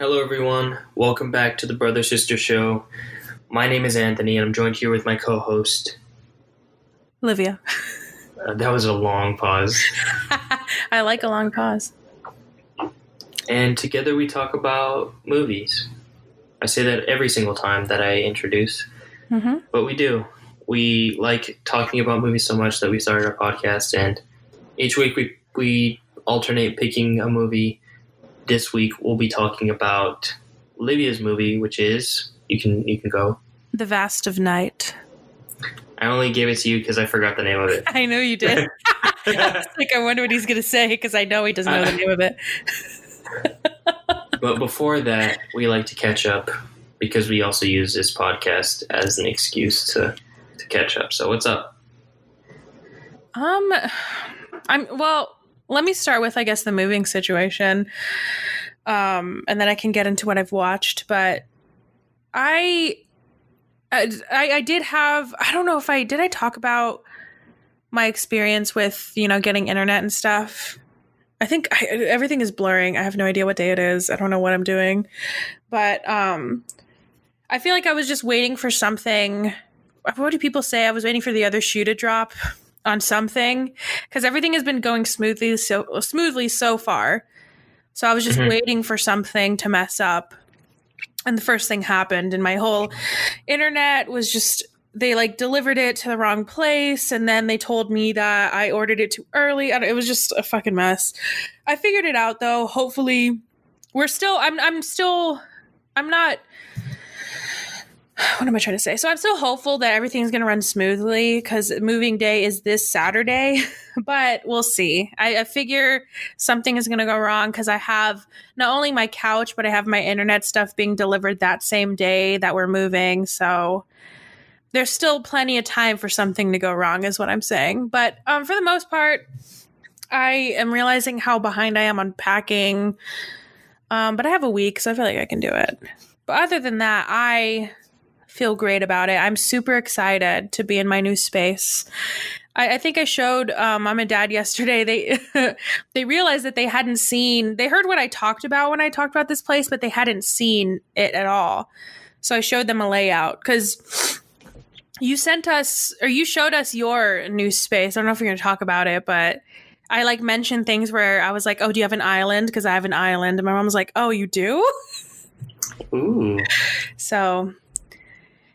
Hello, everyone. Welcome back to the Brother Sister Show. My name is Anthony, and I'm joined here with my co-host, Livia. That was a long pause. I like a long pause. And together we talk about movies. I say that every single time that I introduce, but we do. We like talking about movies so much that we started our podcast, and each week we alternate picking a movie. This week we'll be talking about Livia's movie, which is you can go. The Vast of Night. I only gave it to you because I forgot the name of it. I know you did. I wonder what he's going to say because I know he doesn't know the name of it. But before that, we like to catch up because we also use this podcast as an excuse to catch up. So what's up? Let me start with, I guess, the moving situation. And then I can get into what I've watched. But I did have, I don't know if did I talk about my experience with, getting internet and stuff? I think everything is blurring. I have no idea what day it is. I don't know what I'm doing. But I feel like I was just waiting for something. What do people say? I was waiting for the other shoe to drop on something because everything has been going smoothly so far. So I was just waiting for something to mess up. And the first thing happened and my whole internet was just, they delivered it to the wrong place. And then they told me that I ordered it too early. It was just a fucking mess. I figured it out though. Hopefully I'm not, what am I trying to say? So I'm still hopeful that everything's going to run smoothly because moving day is this Saturday, but we'll see. I figure something is going to go wrong because I have not only my couch, but I have my internet stuff being delivered that same day that we're moving. So there's still plenty of time for something to go wrong is what I'm saying. But for the most part, I am realizing how behind I am on packing. But I have a week, so I feel like I can do it. But other than that, I feel great about it. I'm super excited to be in my new space. I think I showed mom and dad yesterday. They realized that they heard what I talked about when I talked about this place, but they hadn't seen it at all. So I showed them a layout because you showed us your new space. I don't know if you're going to talk about it, but I mentioned things where I was like, oh, do you have an island? Because I have an island. And my mom was like, oh, you do? Ooh. So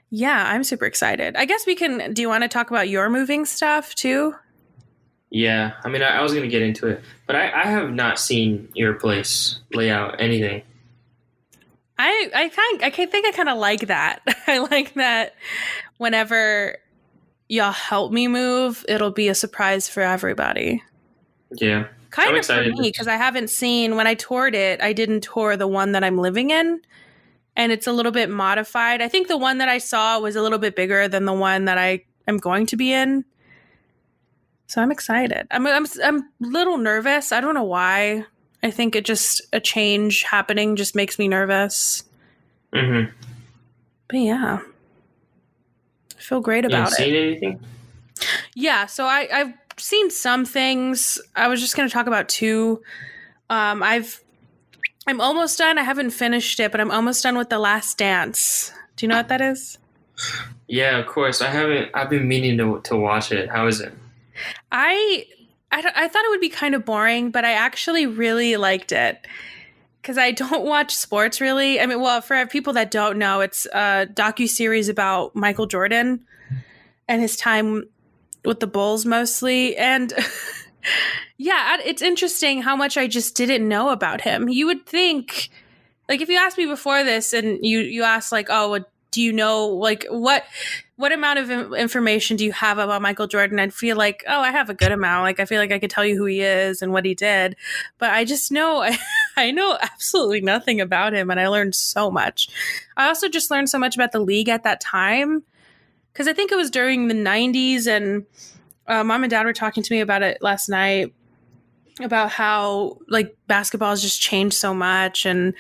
yeah, I'm super excited. I guess do you want to talk about your moving stuff too? Yeah, I mean, I was going to get into it, but I have not seen your place layout, anything. I think I kind of like that. I like that whenever y'all help me move, it'll be a surprise for everybody. Yeah. Kind of for me, because I haven't seen, when I toured it, I didn't tour the one that I'm living in. And it's a little bit modified. I think the one that I saw was a little bit bigger than the one that I am going to be in. So I'm excited. I'm a little nervous. I don't know why. I think a change happening just makes me nervous. Mm-hmm. But yeah, I feel great about it. You seen anything? Yeah, so I've seen some things. I was just going to talk about two. I'm almost done. I haven't finished it, but I'm almost done with The Last Dance. Do you know what that is? Yeah, of course. I haven't. I've been meaning to watch it. How is it? I thought it would be kind of boring, but I actually really liked it because I don't watch sports really. I mean, well, for people that don't know, it's a docuseries about Michael Jordan and his time with the Bulls mostly. And yeah, it's interesting how much I just didn't know about him. You would think, if you asked me before this and you asked oh, do you know, what amount of information do you have about Michael Jordan? I'd feel like, oh, I have a good amount. I feel like I could tell you who he is and what he did. But I just know, I know absolutely nothing about him. And I learned so much. I also just learned so much about the league at that time. Because I think it was during the 90s and mom and dad were talking to me about it last night, about how basketball has just changed so much. And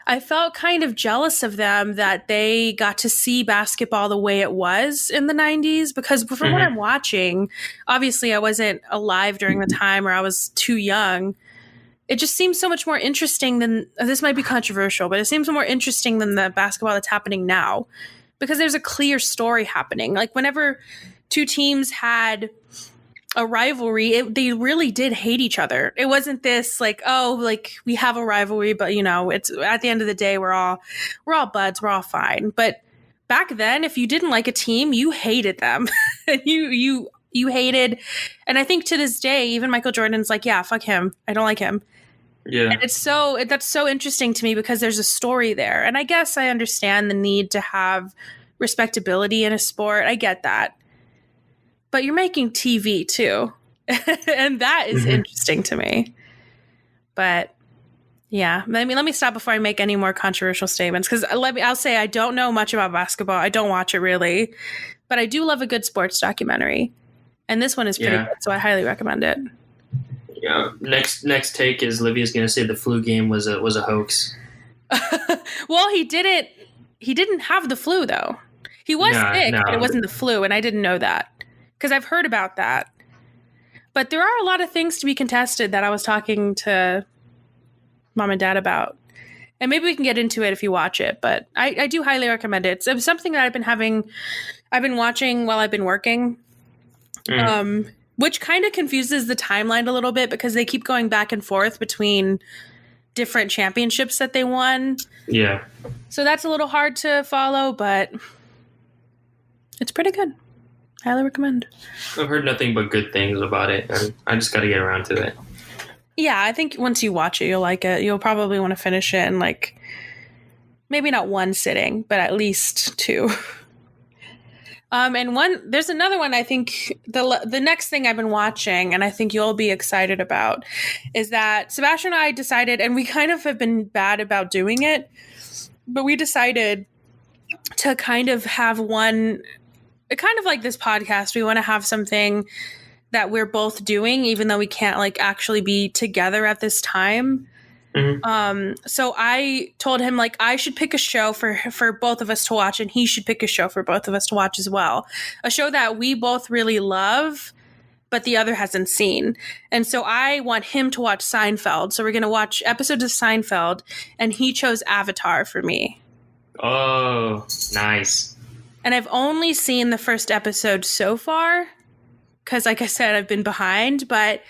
I felt kind of jealous of them that they got to see basketball the way it was in the 90s, because from what I'm watching, obviously I wasn't alive during the time, or I was too young. it just seems so much more interesting than, this might be controversial, but it seems more interesting than the basketball that's happening now, because there's a clear story happening. Like whenever two teams had a rivalry, they really did hate each other. It wasn't this like, oh, like we have a rivalry, but you know, it's at the end of the day, we're all buds, we're all fine. But back then, if you didn't like a team, you hated them. you hated, and I think to this day, even Michael Jordan's like, yeah, fuck him, I don't like him. Yeah. And that's so interesting to me because there's a story there. And I guess I understand the need to have respectability in a sport. I get that. But you're making TV too. And that is interesting to me. But yeah, let me stop before I make any more controversial statements, because I'll say I don't know much about basketball. I don't watch it really, but I do love a good sports documentary. And this one is pretty good, so I highly recommend it. Yeah. Next take is Livia's going to say the flu game was a hoax. Well, he didn't have the flu though. He was sick, but it wasn't the flu, and I didn't know that because I've heard about that. But there are a lot of things to be contested that I was talking to Mom and Dad about. And maybe we can get into it if you watch it, but I do highly recommend it. It's something that I've been watching while I've been working. Which kind of confuses the timeline a little bit because they keep going back and forth between different championships that they won. Yeah. So that's a little hard to follow, but it's pretty good. Highly recommend. I've heard nothing but good things about it, and I just got to get around to it. Yeah, I think once you watch it, you'll like it. You'll probably want to finish it in like maybe not one sitting, but at least two. And there's another one. I think the next thing I've been watching, and I think you'll be excited about, is that Sebastian and I decided, and we kind of have been bad about doing it, but we decided to kind of have one, kind of like this podcast. We want to have something that we're both doing, even though we can't like actually be together at this time. So I told him like I should pick a show for both of us to watch, and he should pick a show for both of us to watch as well. A show that we both really love, but the other hasn't seen. And so I want him to watch Seinfeld. So we're going to watch episodes of Seinfeld, and he chose Avatar for me. Oh, nice. And I've only seen the first episode so far because, like I said, I've been behind, but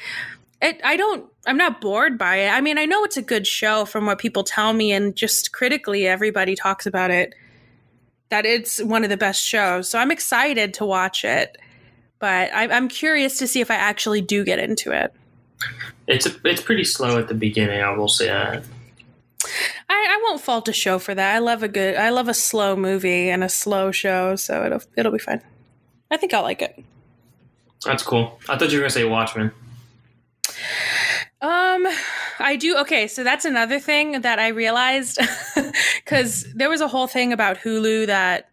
I'm not bored by it. I mean, I know it's a good show from what people tell me, and just critically, everybody talks about it, that it's one of the best shows. So I'm excited to watch it, but I'm curious to see if I actually do get into it. It's pretty slow at the beginning, I will say that. I won't fault a show for that. I love a slow movie and a slow show, so it'll be fine. I think I'll like it. That's cool. I thought you were gonna say Watchmen. I do. Okay, so that's another thing that I realized because there was a whole thing about Hulu that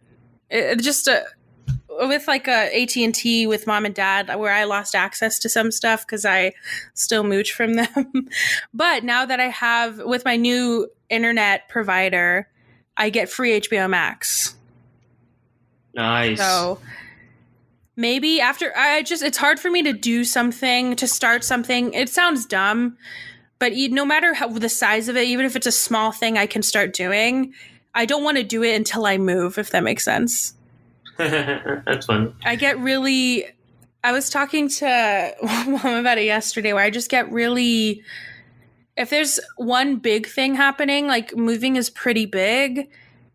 with like a AT&T with Mom and Dad where I lost access to some stuff because I still mooch from them. But now that I have with my new internet provider, I get free HBO Max. Nice. So maybe after it's hard for me to start something. It sounds dumb, but no matter the size of it, even if it's a small thing I can start doing, I don't want to do it until I move, if that makes sense. That's fun. I was talking to Mom about it yesterday, where I just get really, if there's one big thing happening, like moving is pretty big,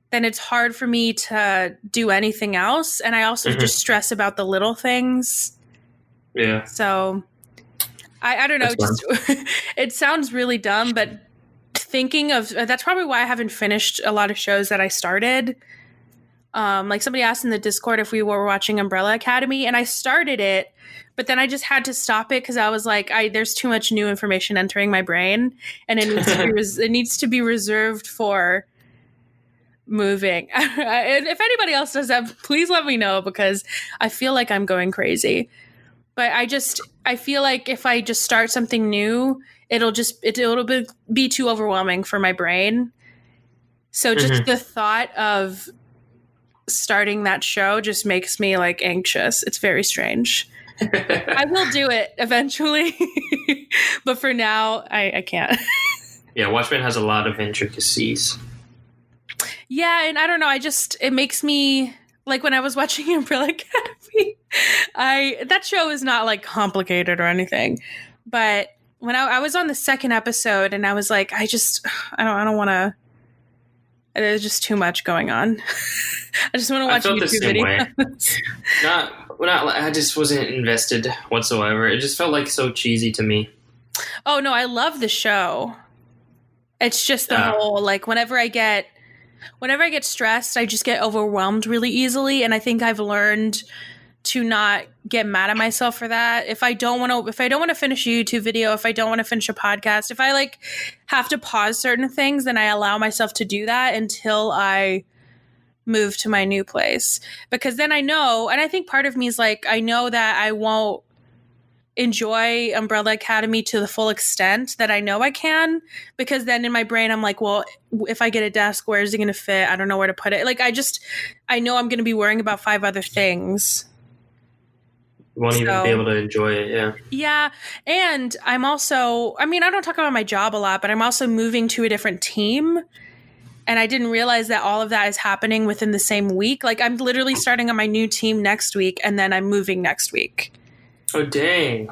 then it's hard for me to do anything else. And I also just stress about the little things. Yeah. So I don't know. It sounds really dumb, but thinking of, that's probably why I haven't finished a lot of shows that I started. Like somebody asked in the Discord if we were watching Umbrella Academy, and I started it, but then I just had to stop it because I was like, there's too much new information entering my brain, and it needs to be reserved for moving. If anybody else does that, please let me know, because I feel like I'm going crazy. But I feel like if I just start something new, it'll be too overwhelming for my brain. So just the thought of starting that show just makes me like anxious. It's very strange. I will do it eventually. But for now, I can't. Yeah, Watchmen has a lot of intricacies. Yeah, and I don't know. It makes me like when I was watching Umbrella Academy. That show is not like complicated or anything, but when I was on the second episode and I was like, I don't want to. There's just too much going on. I just want to watch YouTube videos. I just wasn't invested whatsoever. It just felt like so cheesy to me. Oh no, I love the show. It's just the whole like whenever I get stressed, I just get overwhelmed really easily, and I think I've learned to not get mad at myself for that. If I don't want to finish a YouTube video, if I don't want to finish a podcast, if I like have to pause certain things, then I allow myself to do that until I move to my new place. Because then I know, and I think part of me is like, I know that I won't enjoy Umbrella Academy to the full extent that I know I can, because then in my brain I'm like, well, if I get a desk, where is it going to fit? I don't know where to put it. Like I know I'm going to be worrying about 5 other things. You won't even be able to enjoy it. Yeah. And I'm also, I don't talk about my job a lot, but I'm also moving to a different team. And I didn't realize that all of that is happening within the same week. Like I'm literally starting on my new team next week, and then I'm moving next week. Oh, dang.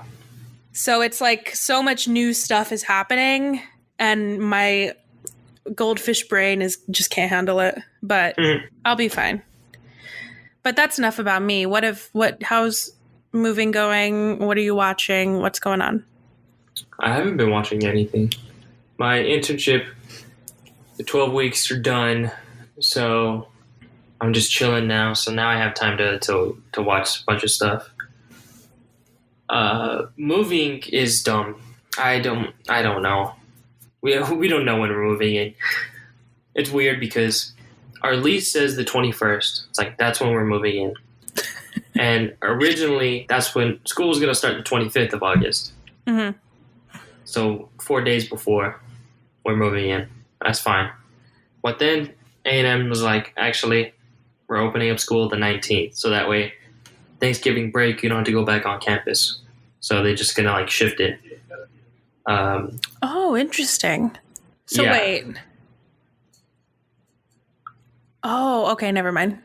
So it's like so much new stuff is happening, and my goldfish brain just can't handle it, but I'll be fine. But that's enough about me. How's moving going? What are you watching? What's going on? I haven't been watching anything. My internship, the 12 weeks are done, so I'm just chilling now. So now I have time to watch a bunch of stuff. Moving is dumb. I don't know. We don't know when we're moving in. It's weird because our lease says the 21st. It's like that's when we're moving in. And originally that's when school was going to start the 25th of August. Mm-hmm. So 4 days before we're moving in. That's fine. But then A&M was like, actually, we're opening up school the 19th. So that way Thanksgiving break, you don't have to go back on campus. So they're just going to like shift it. Oh, interesting. So yeah. Wait. Oh, okay. Never mind.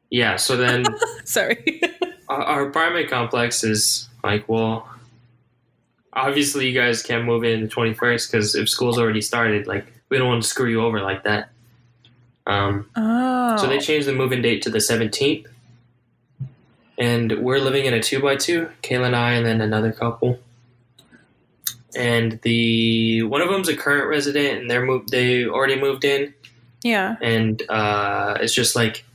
Yeah. So then sorry. our apartment complex is like, well, obviously you guys can't move in the 21st because if school's already started, like we don't want to screw you over like that. So they changed the move-in date to the 17th. And we're living in a 2x2, Kayla and I, and then another couple. And one of them's a current resident, and they already moved in. Yeah. And it's just like,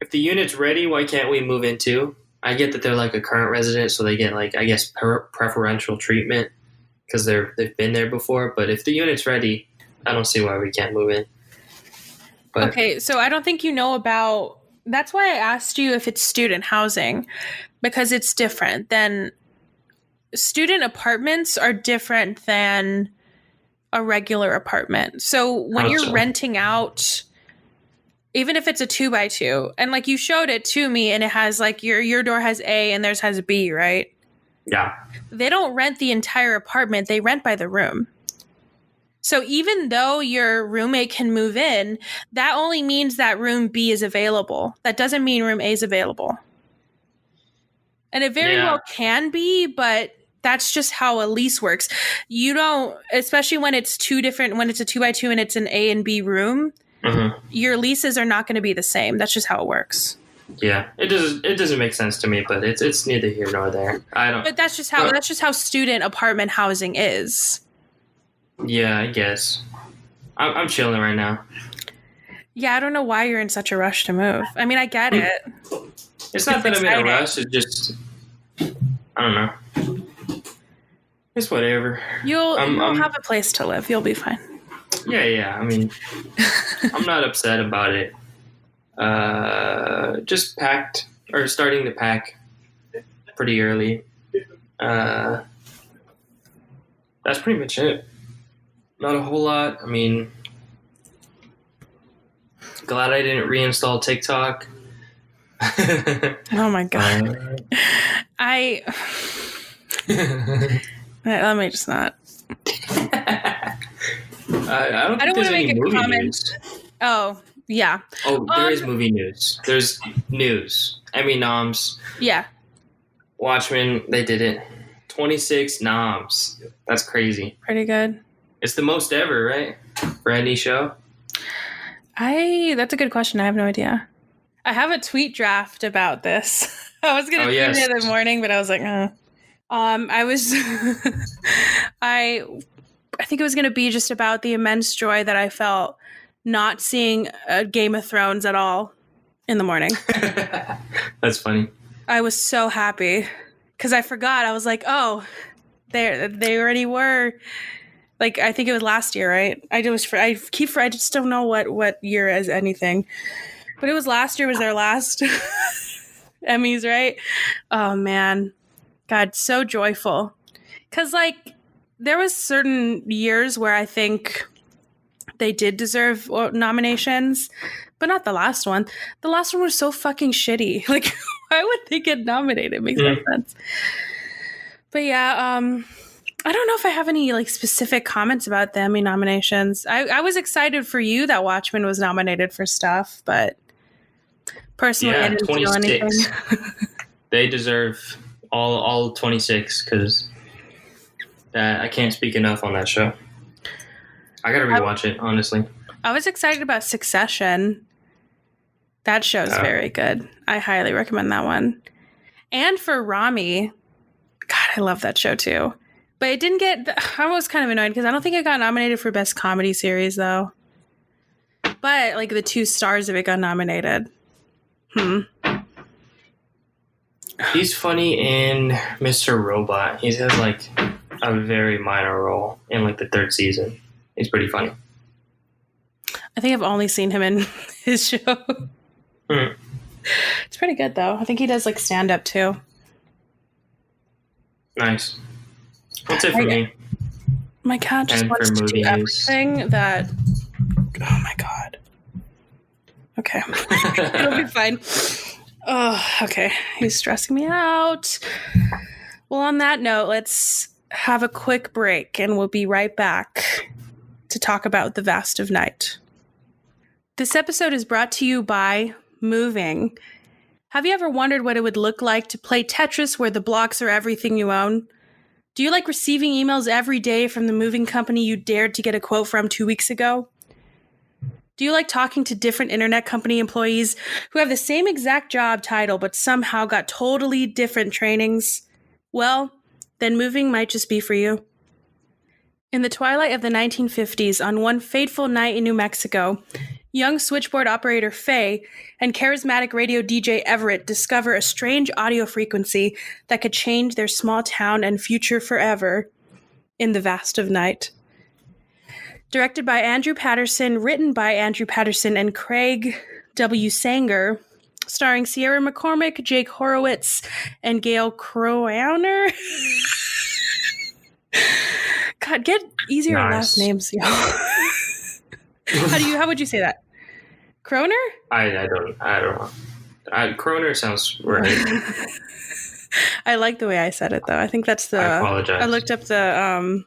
if the unit's ready, why can't we move in too? I get that they're like a current resident, so they get like, I guess, preferential treatment because they've been there before. But if the unit's ready, I don't see why we can't move in. But, okay, so I don't think you know about. That's why I asked you if it's student housing, because it's different than student apartments are different than a regular apartment. So when you're renting out, even if it's a 2x2, and like you showed it to me and it has like your door has A and theirs has B, right? Yeah. They don't rent the entire apartment. They rent by the room. So even though your roommate can move in, that only means that room B is available. That doesn't mean room A is available. And it very well can be, but that's just how a lease works. You don't, especially when it's when it's a 2x2 and it's an A and B room, your leases are not going to be the same. That's just how it works. Yeah, it doesn't make sense to me, but it's neither here nor there. I don't. But that's just how student apartment housing is. Yeah, I guess. I'm chilling right now. Yeah, I don't know why you're in such a rush to move. I mean, I get it. It's not that I'm in a rush. It's just, I don't know. It's whatever. You'll have a place to live. You'll be fine. Yeah. I mean, I'm not upset about it. Just starting to pack pretty early. That's pretty much it. Not a whole lot. I mean, glad I didn't reinstall TikTok. Oh my god. Let me just not. I don't think there's any movie news. Oh, yeah. Oh, there is movie news. There's news. Emmy noms. Yeah. Watchmen, they did it. 26 noms. That's crazy. Pretty good. It's the most ever, right? For any show? That's a good question. I have no idea. I have a tweet draft about this. I was going to tweet it in the morning, but I was like, I was, I think it was going to be just about the immense joy that I felt not seeing Game of Thrones at all in the morning. That's funny. I was so happy because I forgot. I was like, oh, they already were. Like, I think it was last year, right? I just don't know what year as anything. But it was last year was their last Emmys, right? Oh, man. God, so joyful. Because, like, there was certain years where I think they did deserve nominations, but not the last one. The last one was so fucking shitty. Like, why would they get nominated? It makes no sense. But, yeah, I don't know if I have any like specific comments about the Emmy nominations. I was excited for you that Watchmen was nominated for stuff, but personally, I didn't 26. feel anything. They deserve all 26 because I can't speak enough on that show. I gotta rewatch it, honestly. I was excited about Succession. That show's very good. I highly recommend that one. And for Rami, God, I love that show too. But it didn't get... I was kind of annoyed because I don't think it got nominated for Best Comedy Series, though. But, like, the 2 stars of it got nominated. He's funny in Mr. Robot. He has, like, a very minor role in, like, the 3rd season. He's pretty funny. I think I've only seen him in his show. It's pretty good, though. I think he does, like, stand-up, too. Nice. That's it for me. My cat just wants to do everything that... Oh, my God. Okay. It'll be fine. Oh, okay. He's stressing me out. Well, on that note, let's have a quick break, and we'll be right back to talk about The Vast of Night. This episode is brought to you by Moving. Have you ever wondered what it would look like to play Tetris where the blocks are everything you own? Do you like receiving emails every day from the moving company you dared to get a quote from 2 weeks ago? Do you like talking to different internet company employees who have the same exact job title but somehow got totally different trainings? Well, then moving might just be for you. In the twilight of the 1950s, on one fateful night in New Mexico, young switchboard operator Faye and charismatic radio DJ Everett discover a strange audio frequency that could change their small town and future forever in the vast of night. Directed by Andrew Patterson, written by Andrew Patterson and Craig W. Sanger, starring Sierra McCormick, Jake Horowitz, and Gail Crowner. God, get easier last names, y'all. How would you say that? Croner? I don't know. Croner sounds right. I like the way I said it, though. I think that's the... I apologize. I looked up the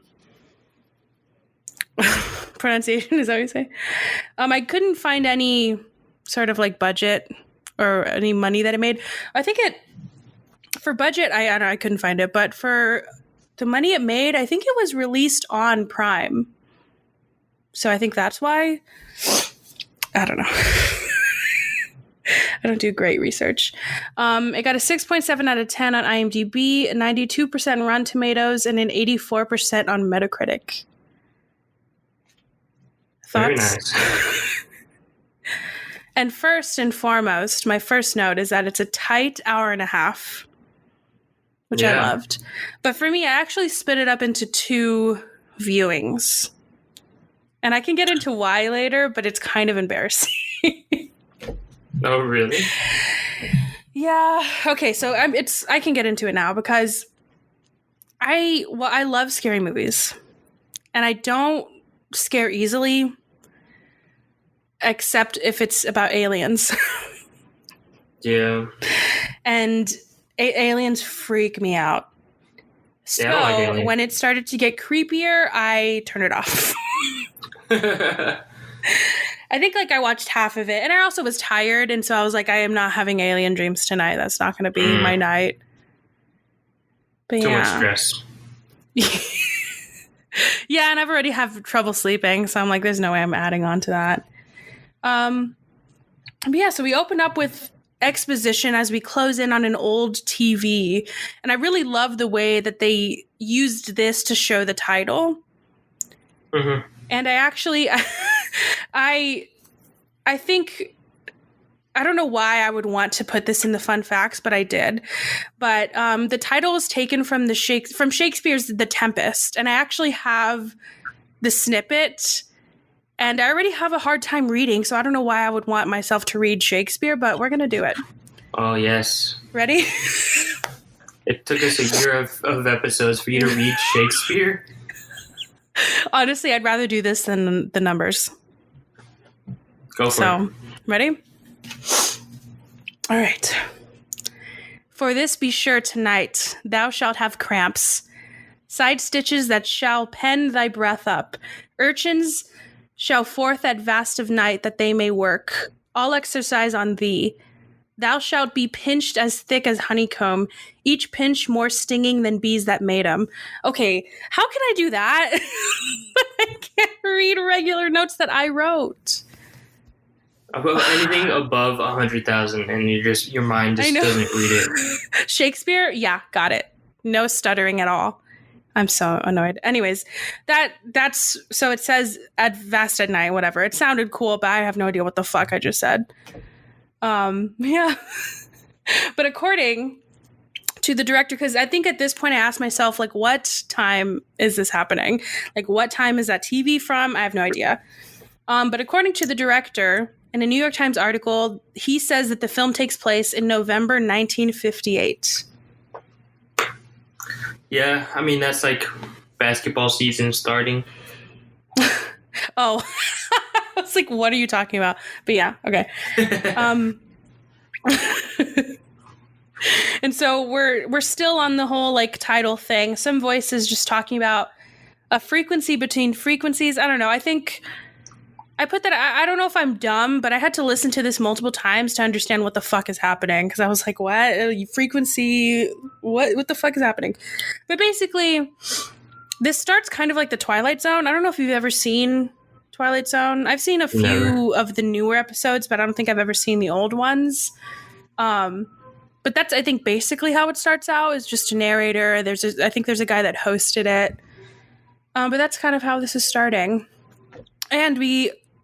pronunciation, is that what you say? I couldn't find any sort of like budget or any money that it made. I think for budget, I couldn't find it, but for the money it made, I think it was released on Prime. So I think that's why. I don't know. I don't do great research. It got a 6.7 out of 10 on IMDb, 92% Rotten Tomatoes, and an 84% on Metacritic. Thoughts? Very nice. And first and foremost, my first note is that it's a tight hour and a half, which I loved. But for me, I actually split it up into 2 viewings. And I can get into why later, but it's kind of embarrassing. Oh, really? Yeah. Okay, so I can get into it now because I love scary movies. And I don't scare easily, except if it's about aliens. Yeah. And aliens freak me out. Yeah, I don't like So Alien. when it started to get creepier, I turned it off. I think like I watched half of it, and I also was tired, and so I was like, I am not having alien dreams tonight. That's not going to be my night. But Too much stress. Yeah, and I've already have trouble sleeping, so I'm like, there's no way I'm adding on to that. But yeah, so we open up with exposition as we close in on an old TV, and I really love the way that they used this to show the title. Mm-hmm. And I actually, I think, I don't know why I would want to put this in the fun facts, but I did. But the title is taken from from Shakespeare's The Tempest, and I actually have the snippet, and I already have a hard time reading, so I don't know why I would want myself to read Shakespeare, but we're gonna do it. Oh yes. Ready? It took us a year of episodes for you to read Shakespeare. Honestly, I'd rather do this than the numbers. Go for it. Ready? All right. For this be sure tonight, thou shalt have cramps, side stitches that shall pen thy breath up. Urchins shall forth at vast of night that they may work. All exercise on thee. Thou shalt be pinched as thick as honeycomb, each pinch more stinging than bees that made 'em. Okay, how can I do that? I can't read regular notes that I wrote. About anything above 100,000, and your mind just doesn't read it. Shakespeare, yeah, got it. No stuttering at all. I'm so annoyed. Anyways, that's so it says at vast at night, whatever. It sounded cool, but I have no idea what the fuck I just said. Yeah. But according to the director, because I think at this point I asked myself, like, what time is this happening? Like, what time is that TV from? I have no idea. But according to the director, in a New York Times article, he says that the film takes place in November 1958. Yeah, I mean, that's like basketball season starting. Oh, I was like, what are you talking about? But yeah, okay. And so we're still on the whole like title thing. Some voices just talking about a frequency between frequencies. I don't know. I think I put that. I don't know if I'm dumb, but I had to listen to this multiple times to understand what the fuck is happening, because I was like, what frequency? What the fuck is happening? But basically, this starts kind of like the Twilight Zone. I don't know if you've ever seen Twilight Zone. I've seen a few of the newer episodes, but I don't think I've ever seen the old ones. But that's, I think, basically how it starts out, is just a narrator. I think there's a guy that hosted it. But that's kind of how this is starting. And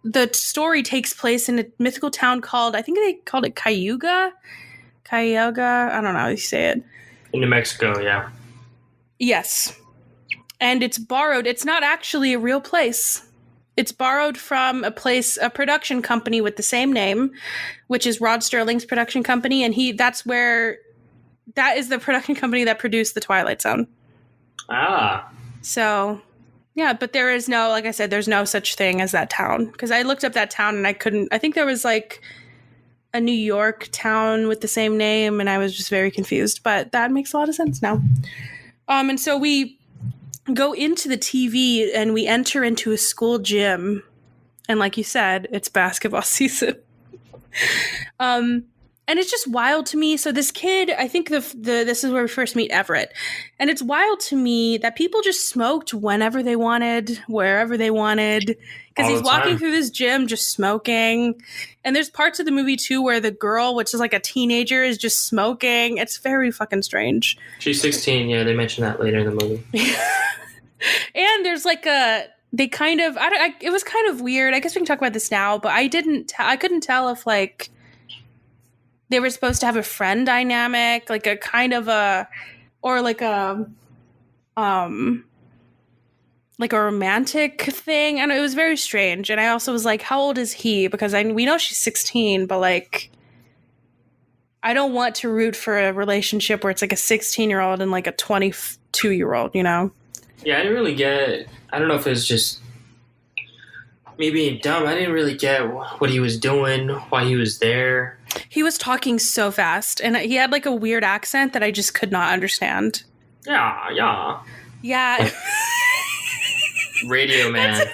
the story takes place in a mythical town called, I think they called it Cayuga. Cayuga. I don't know how you say it. In New Mexico, yeah. Yes. And it's borrowed. It's not actually a real place. It's borrowed from a production company with the same name, which is Rod Sterling's production company. And that is the production company that produced The Twilight Zone. Ah. So, yeah, but there is no, like I said, there's no such thing as that town. Because I looked up that town and I think there was like a New York town with the same name, and I was just very confused. But that makes a lot of sense now. And so we go into the TV and we enter into a school gym, and like you said, it's basketball season. And it's just wild to me. So this kid, I think this is where we first meet Everett, and it's wild to me that people just smoked whenever they wanted, wherever they wanted, because he's walking through this gym just smoking. And there's parts of the movie too where the girl, which is like a teenager, is just smoking. It's very fucking strange. She's 16. Yeah, they mentioned that later in the movie. And there's like it was kind of weird. I guess we can talk about this now, but I couldn't tell if like they were supposed to have a friend dynamic, like a kind of or like a romantic thing. And it was very strange. And I also was like, how old is he? Because we know she's 16, but like, I don't want to root for a relationship where it's like a 16-year-old and like a 22-year-old, you know? Yeah, I didn't really get, I don't know if it was just me being dumb. I didn't really get what he was doing, why he was there. He was talking so fast, and he had like a weird accent that I just could not understand. Yeah, yeah. Yeah. Radio Man.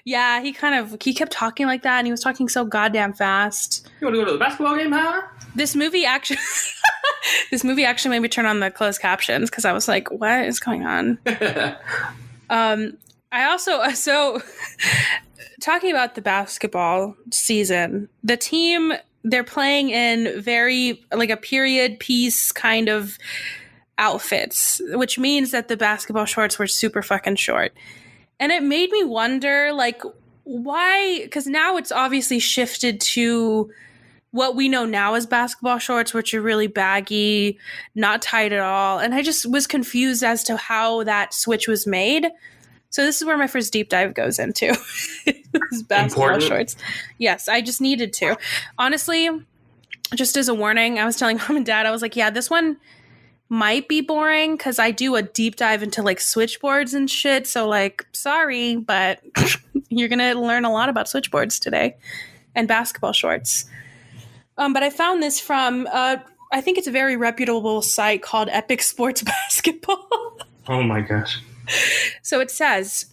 Yeah, he kept talking like that, and he was talking so goddamn fast. You want to go to the basketball game, huh? This movie actually made me turn on the closed captions because I was like, what is going on? I also talking about the basketball season, the team, they're playing in very like a period piece kind of outfits, which means that the basketball shorts were super fucking short. And it made me wonder, like, why? Because now it's obviously shifted to what we know now as basketball shorts, which are really baggy, not tight at all. And I just was confused as to how that switch was made. So this is where my first deep dive goes into basketball shorts. Yes, I just needed to. Honestly, just as a warning, I was telling mom and dad, I was like, yeah, this one might be boring because I do a deep dive into like switchboards and shit. So like, sorry, but you're going to learn a lot about switchboards today and basketball shorts. But I found this from, I think it's a very reputable site called Epic Sports Basketball. Oh my gosh. So it says,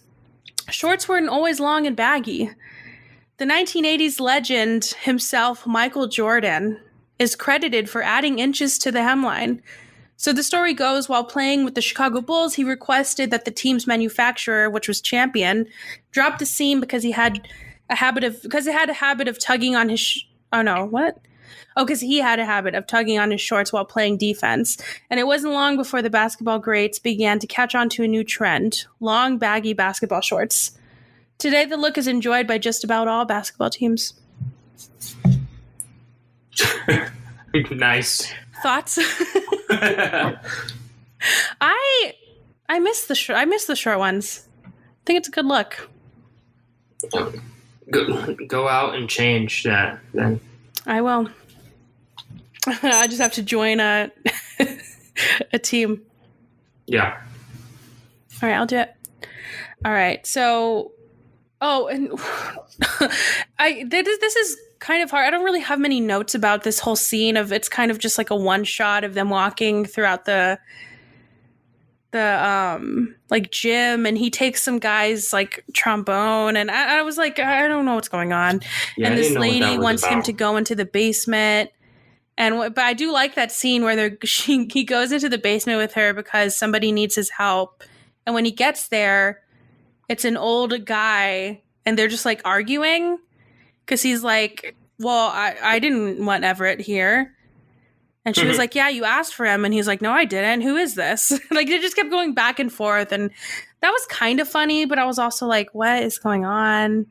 shorts weren't always long and baggy. The 1980s legend himself, Michael Jordan, is credited for adding inches to the hemline. So the story goes, while playing with the Chicago Bulls, he requested that the team's manufacturer, which was Champion, drop the seam because it had a habit of tugging on his because he had a habit of tugging on his shorts while playing defense. And it wasn't long before the basketball greats began to catch on to a new trend: long, baggy basketball shorts. Today, the look is enjoyed by just about all basketball teams. Nice. Thoughts? I miss the short ones. I think it's a good look. Go out and change that then. I will. I just have to join a team. Yeah. All right, I'll do it. All right. So, and this is kind of hard. I don't really have many notes about this whole scene of, it's kind of just like a one shot of them walking throughout the like gym, and he takes some guy's like trombone, and I was like, I don't know what's going on. Yeah, and this lady wants him to go into the basement. But I do like that scene where he goes into the basement with her because somebody needs his help. And when he gets there, it's an old guy, and they're just like arguing because he's like, well, I didn't want Everett here. And she was like, yeah, you asked for him. And he's like, no, I didn't. Who is this? Like, they just kept going back and forth. And that was kind of funny, but I was also like, what is going on?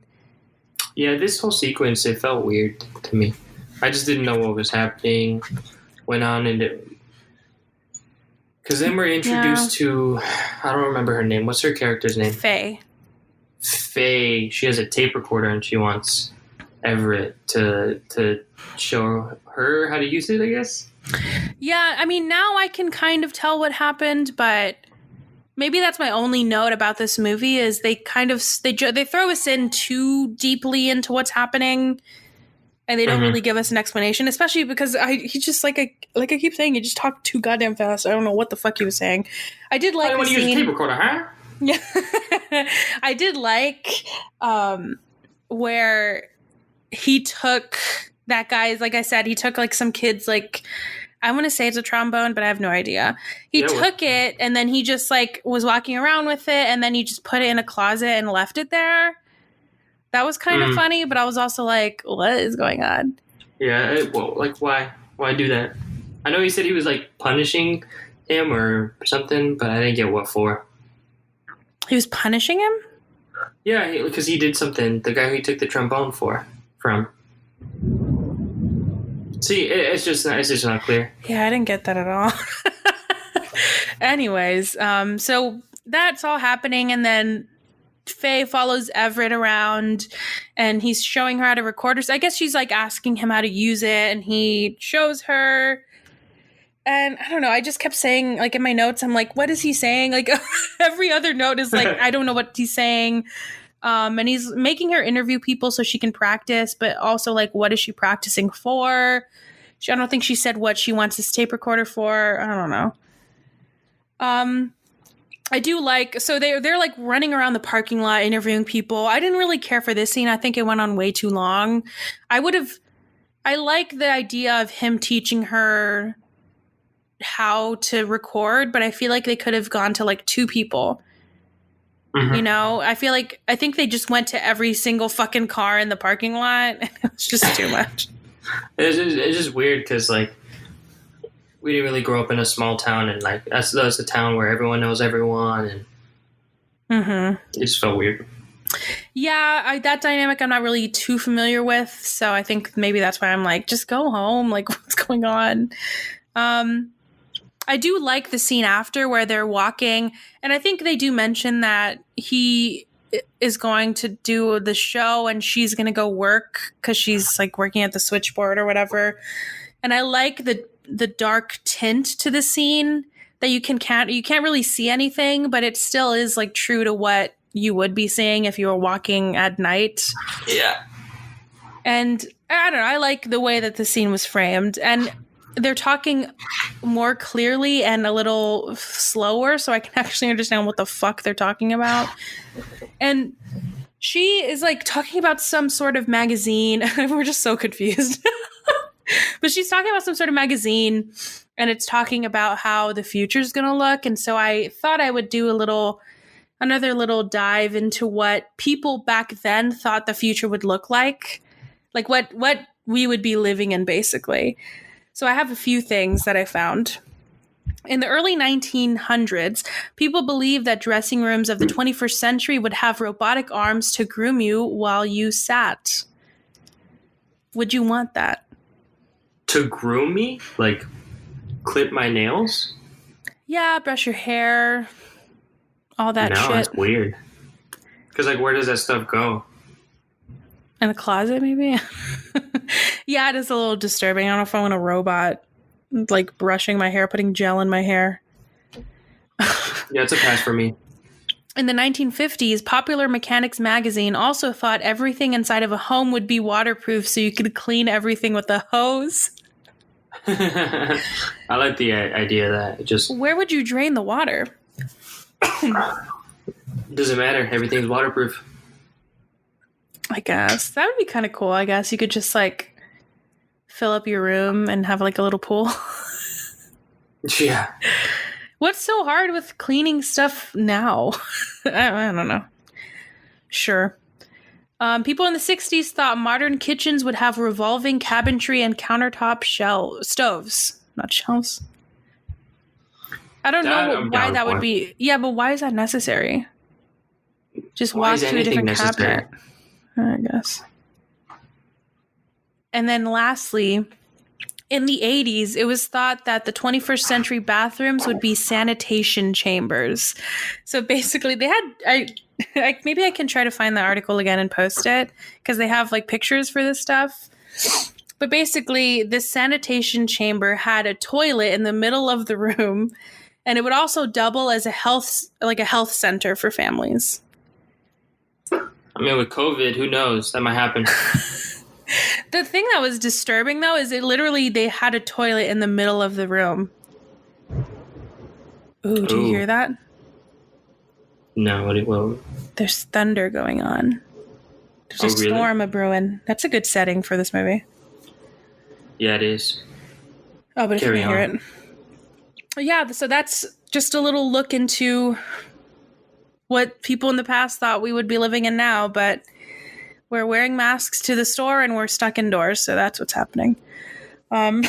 Yeah, this whole sequence, it felt weird to me. I just didn't know what was happening. Went on and because then we're introduced to, I don't remember her name. What's her character's name? Faye. She has a tape recorder and she wants Everett to show her how to use it, I guess. Yeah, I mean, now I can kind of tell what happened, but maybe that's my only note about this movie is they kind of they throw us in too deeply into what's happening. And they don't really give us an explanation, especially because he just like I keep saying, he just talked too goddamn fast. I don't know what the fuck he was saying. I did like the scene. Use a tape recorder, huh? Yeah, I did like where he took that guy's. Like I said, he took like some kids. Like I want to say it's a trombone, but I have no idea. He took it and then he just like was walking around with it, and then he just put it in a closet and left it there. That was kind of funny, but I was also like, what is going on? Yeah, like, why? Why do that? I know he said he was, like, punishing him or something, but I didn't get what for. He was punishing him? Yeah, because he did something, the guy who he took the trombone from. See, it's just not clear. Yeah, I didn't get that at all. Anyways, so that's all happening, and then Faye follows Everett around and he's showing her how to record. I guess she's like asking him how to use it, and he shows her. And I don't know, I just kept saying, like in my notes, I'm like, what is he saying? Like every other note is like, I don't know what he's saying. And he's making her interview people so she can practice, but also like, what is she practicing for? I don't think she said what she wants this tape recorder for. I don't know. I do like, so they're like running around the parking lot interviewing people. I didn't really care for this scene. I think it went on way too long. I like the idea of him teaching her how to record, but I feel like they could have gone to like 2 people. Mm-hmm. You know, I think they just went to every single fucking car in the parking lot. It was just too much. It's just weird because, like, we didn't really grow up in a small town, and like that's a town where everyone knows everyone, and it just felt weird. Yeah, that dynamic I'm not really too familiar with, so I think maybe that's why I'm like, just go home. Like, what's going on? I do like the scene after where they're walking, and I think they do mention that he is going to do the show and she's going to go work because she's like working at the switchboard or whatever. And I like the dark tint to the scene that you can't really see anything, but it still is like true to what you would be seeing if you were walking at night. Yeah. And I don't know, I like the way that the scene was framed, and they're talking more clearly and a little slower so I can actually understand what the fuck they're talking about. And she is like talking about some sort of magazine. We're just so confused. But she's talking about some sort of magazine, and it's talking about how the future is going to look. And so I thought I would do another little dive into what people back then thought the future would look like what we would be living in, basically. So I have a few things that I found. In the early 1900s, people believed that dressing rooms of the 21st century would have robotic arms to groom you while you sat. Would you want that? To groom me? Like, clip my nails? Yeah, brush your hair, all that shit. No, that's weird. Because, like, where does that stuff go? In the closet, maybe? Yeah, it is a little disturbing. I don't know if I want a robot, like, brushing my hair, putting gel in my hair. Yeah, it's a pass for me. In the 1950s, Popular Mechanics magazine also thought everything inside of a home would be waterproof so you could clean everything with a hose. I like the idea of that. It just... Where would you drain the water? Doesn't matter. Everything's waterproof. I guess. That would be kind of cool, I guess. You could just, like, fill up your room and have, like, a little pool. Yeah. What's so hard with cleaning stuff now? I don't know. Sure. People in the 60s thought modern kitchens would have revolving cabinetry and countertop stoves. Not shelves. I don't know why that would be. Yeah, but why is that necessary? Just walk to a different cabinet. I guess. And then lastly, in the 80s, it was thought that the 21st century bathrooms would be sanitation chambers. So basically, they had... maybe I can try to find the article again and post it, because they have like pictures for this stuff. But basically, this sanitation chamber had a toilet in the middle of the room, and it would also double as a health center for families. I mean, with COVID, who knows? That might happen. The thing that was disturbing, though, is they had a toilet in the middle of the room. Ooh, do you hear that? No, There's thunder going on. There's a storm a-brewing. That's a good setting for this movie. Yeah, it is. Oh, but if you can hear it. Yeah, so that's just a little look into what people in the past thought we would be living in now, but we're wearing masks to the store and we're stuck indoors, so that's what's happening. Well,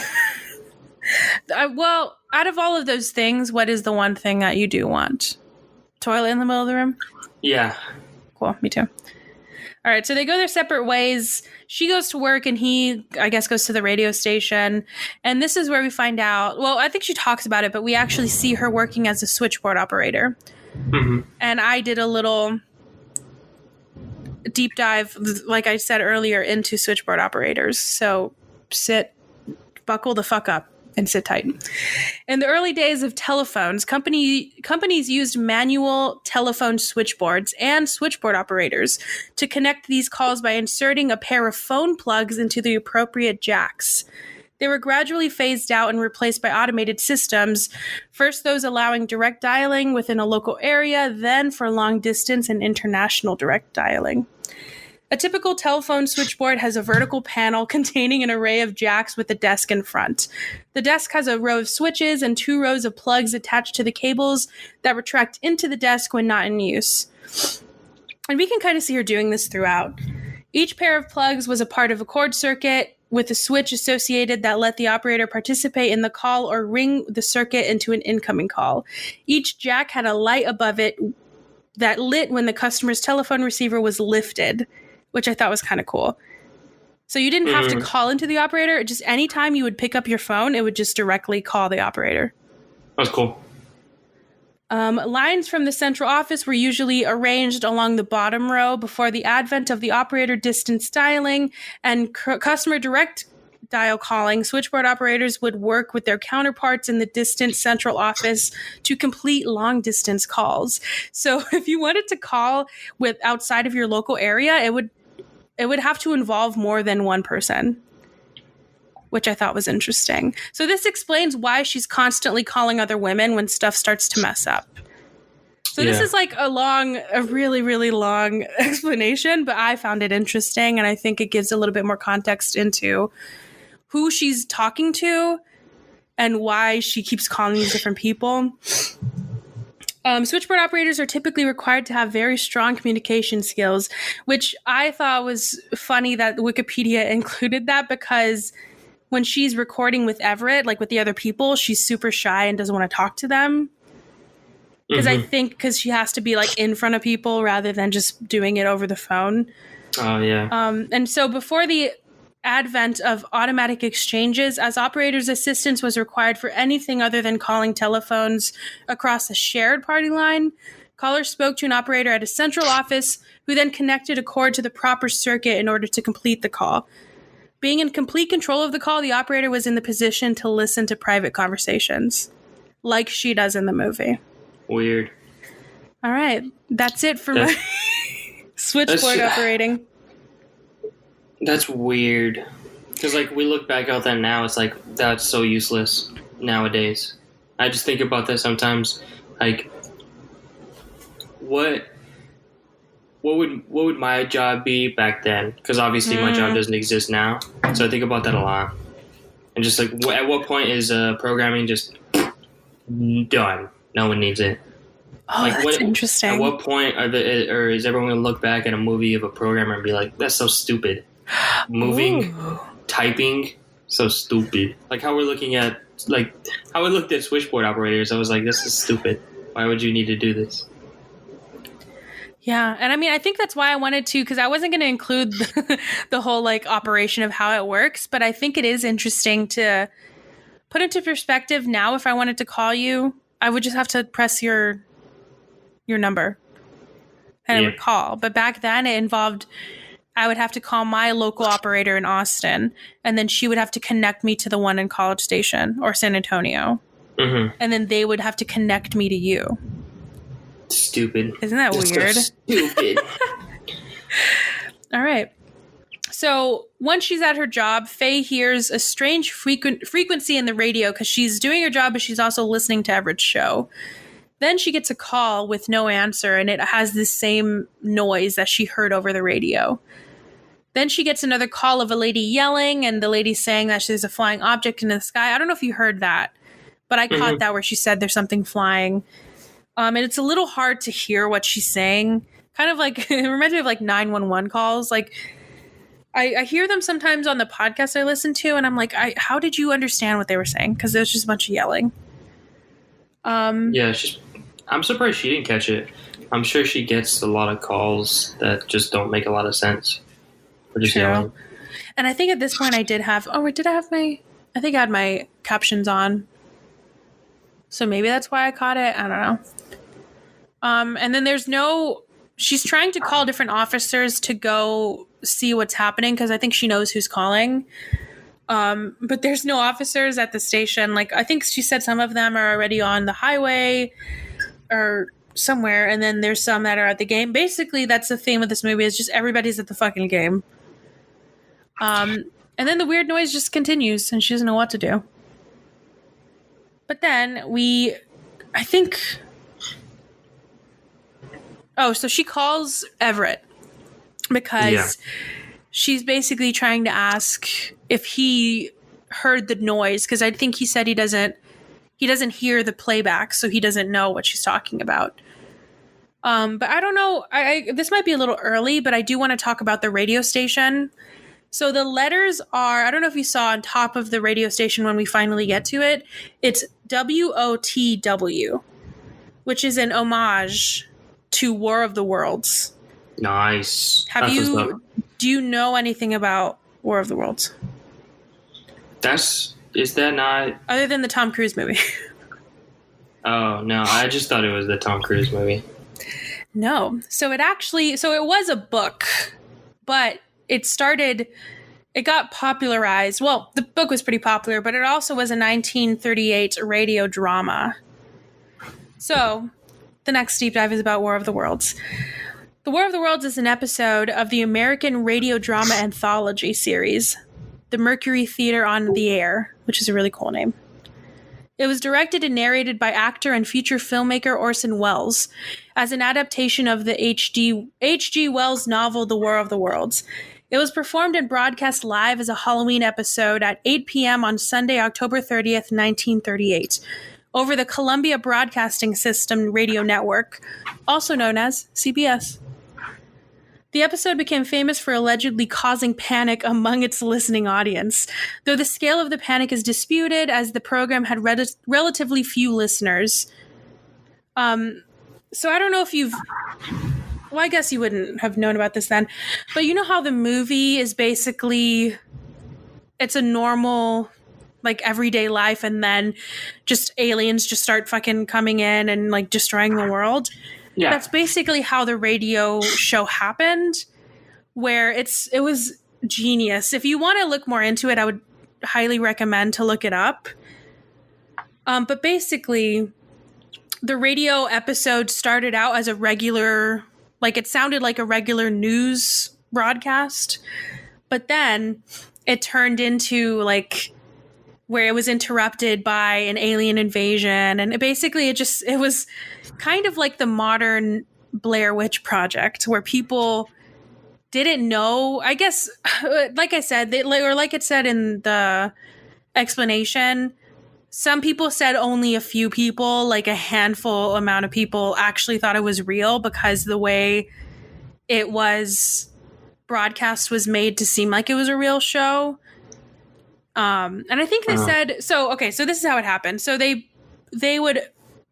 out of all of those things, what is the one thing that you do want? Toilet in the middle of the room? Yeah. Cool, me too. All right, so they go their separate ways. She goes to work and he, I guess, goes to the radio station. And this is where we find out, well, I think she talks about it, but we actually see her working as a switchboard operator. Mm-hmm. And I did a little deep dive, like I said earlier, into switchboard operators. So buckle the fuck up and sit tight. In the early days of telephones, companies used manual telephone switchboards and switchboard operators to connect these calls by inserting a pair of phone plugs into the appropriate jacks. They were gradually phased out and replaced by automated systems, first those allowing direct dialing within a local area, then for long distance and international direct dialing. A typical telephone switchboard has a vertical panel containing an array of jacks with a desk in front. The desk has a row of switches and 2 rows of plugs attached to the cables that retract into the desk when not in use. And we can kind of see her doing this throughout. Each pair of plugs was a part of a cord circuit with a switch associated that let the operator participate in the call or ring the circuit into an incoming call. Each jack had a light above it that lit when the customer's telephone receiver was lifted, which I thought was kind of cool. So you didn't have to call into the operator. Just anytime you would pick up your phone, it would just directly call the operator. That's cool. Lines from the central office were usually arranged along the bottom row. Before the advent of the operator distance dialing and customer direct dial calling, switchboard operators would work with their counterparts in the distant central office to complete long distance calls. So if you wanted to call with outside of your local area, it would have to involve more than one person, which I thought was interesting. So this explains why she's constantly calling other women when stuff starts to mess up. So This is like a really, really long explanation, but I found it interesting, and I think it gives a little bit more context into who she's talking to and why she keeps calling these different people. Switchboard operators are typically required to have very strong communication skills, which I thought was funny that Wikipedia included that, because when she's recording with Everett, like with the other people, she's super shy and doesn't want to talk to them. Because I think because she has to be like in front of people rather than just doing it over the phone. Oh, yeah. And so before the advent of automatic exchanges, as operators' assistance was required for anything other than calling telephones across a shared party line, callers spoke to an operator at a central office who then connected a cord to the proper circuit in order to complete the call. Being in complete control of the call, the operator was in the position to listen to private conversations, like she does in the movie. Weird. All right. That's it for my switchboard operating. That's weird. Because, like, we look back at that now, it's like, that's so useless nowadays. I just think about that sometimes. Like, what would my job be back then? Because obviously my job doesn't exist now. So I think about that a lot. And just, like, at what point is programming just done? No one needs it. Oh, like, that's interesting. At what point is everyone going to look back at a movie of a programmer and be like, that's so stupid? Moving, typing, so stupid. Like how we looked at switchboard operators, I was like, this is stupid. Why would you need to do this? Yeah, and I mean, I think that's why I wanted to, because I wasn't going to include the whole like operation of how it works, but I think it is interesting to put into perspective. Now, if I wanted to call you, I would just have to press your number and it would call. But back then it involved, I would have to call my local operator in Austin, and then she would have to connect me to the one in College Station or San Antonio. And then they would have to connect me to you. Stupid. Isn't that weird? So stupid. All right. So once she's at her job, Faye hears a strange frequency in the radio because she's doing her job, but she's also listening to Everett's show. Then she gets a call with no answer, and it has this same noise that she heard over the radio. Then she gets another call of a lady yelling, and the lady's saying that there's a flying object in the sky. I don't know if you heard that, but I caught that where she said there's something flying. And it's a little hard to hear what she's saying. Kind of like, it reminds me of like 911 calls. Like, I hear them sometimes on the podcast I listen to, and I'm like, how did you understand what they were saying? Because there's just a bunch of yelling. Yeah, I'm surprised she didn't catch it. I'm sure she gets a lot of calls that just don't make a lot of sense. Or just yelling. And I think at this point I did have, I think I had my captions on. So maybe that's why I caught it. I don't know. And then she's trying to call different officers to go see what's happening because I think she knows who's calling. But there's no officers at the station. Like, I think she said some of them are already on the highway or somewhere, and then there's some that are at the game. Basically, that's the theme of this movie, is just everybody's at the fucking game. And then the weird noise just continues and she doesn't know what to do. But then so she calls Everett because she's basically trying to ask if he heard the noise, because I think he said he doesn't hear the playback, so he doesn't know what she's talking about. But I don't know. This might be a little early, but I do want to talk about the radio station. So the letters are, I don't know if you saw on top of the radio station when we finally get to it, it's WOTW, which is an homage to War of the Worlds. Nice. Do you know anything about War of the Worlds? Is that not... Other than the Tom Cruise movie. Oh, no. I just thought it was the Tom Cruise movie. No. So it was a book, but it got popularized. Well, the book was pretty popular, but it also was a 1938 radio drama. So the next deep dive is about War of the Worlds. The War of the Worlds is an episode of the American radio drama anthology series, The Mercury Theater on the Air, which is a really cool name. It was directed and narrated by actor and future filmmaker Orson Welles as an adaptation of the H.G. Wells novel The War of the Worlds. It was performed and broadcast live as a Halloween episode at 8 p.m. on Sunday, October 30th, 1938, over the Columbia Broadcasting System radio network, also known as CBS. The episode became famous for allegedly causing panic among its listening audience, though the scale of the panic is disputed as the program had relatively few listeners. So I don't know if well, I guess you wouldn't have known about this then, but you know how the movie is basically, it's a normal, like, everyday life, and then just aliens just start fucking coming in and, like, destroying the world? Yeah. That's basically how the radio show happened, where it was genius. If you want to look more into it, I would highly recommend to look it up. But basically, the radio episode started out as a regular, like, it sounded like a regular news broadcast, but then it turned into, like, where it was interrupted by an alien invasion. And it was kind of like the modern Blair Witch Project, where people didn't know, I guess, like I said, like it said in the explanation, some people said only a few people, like a handful amount of people, actually thought it was real, because the way it was broadcast was made to seem like it was a real show. And I think they said, so this is how it happened. So they would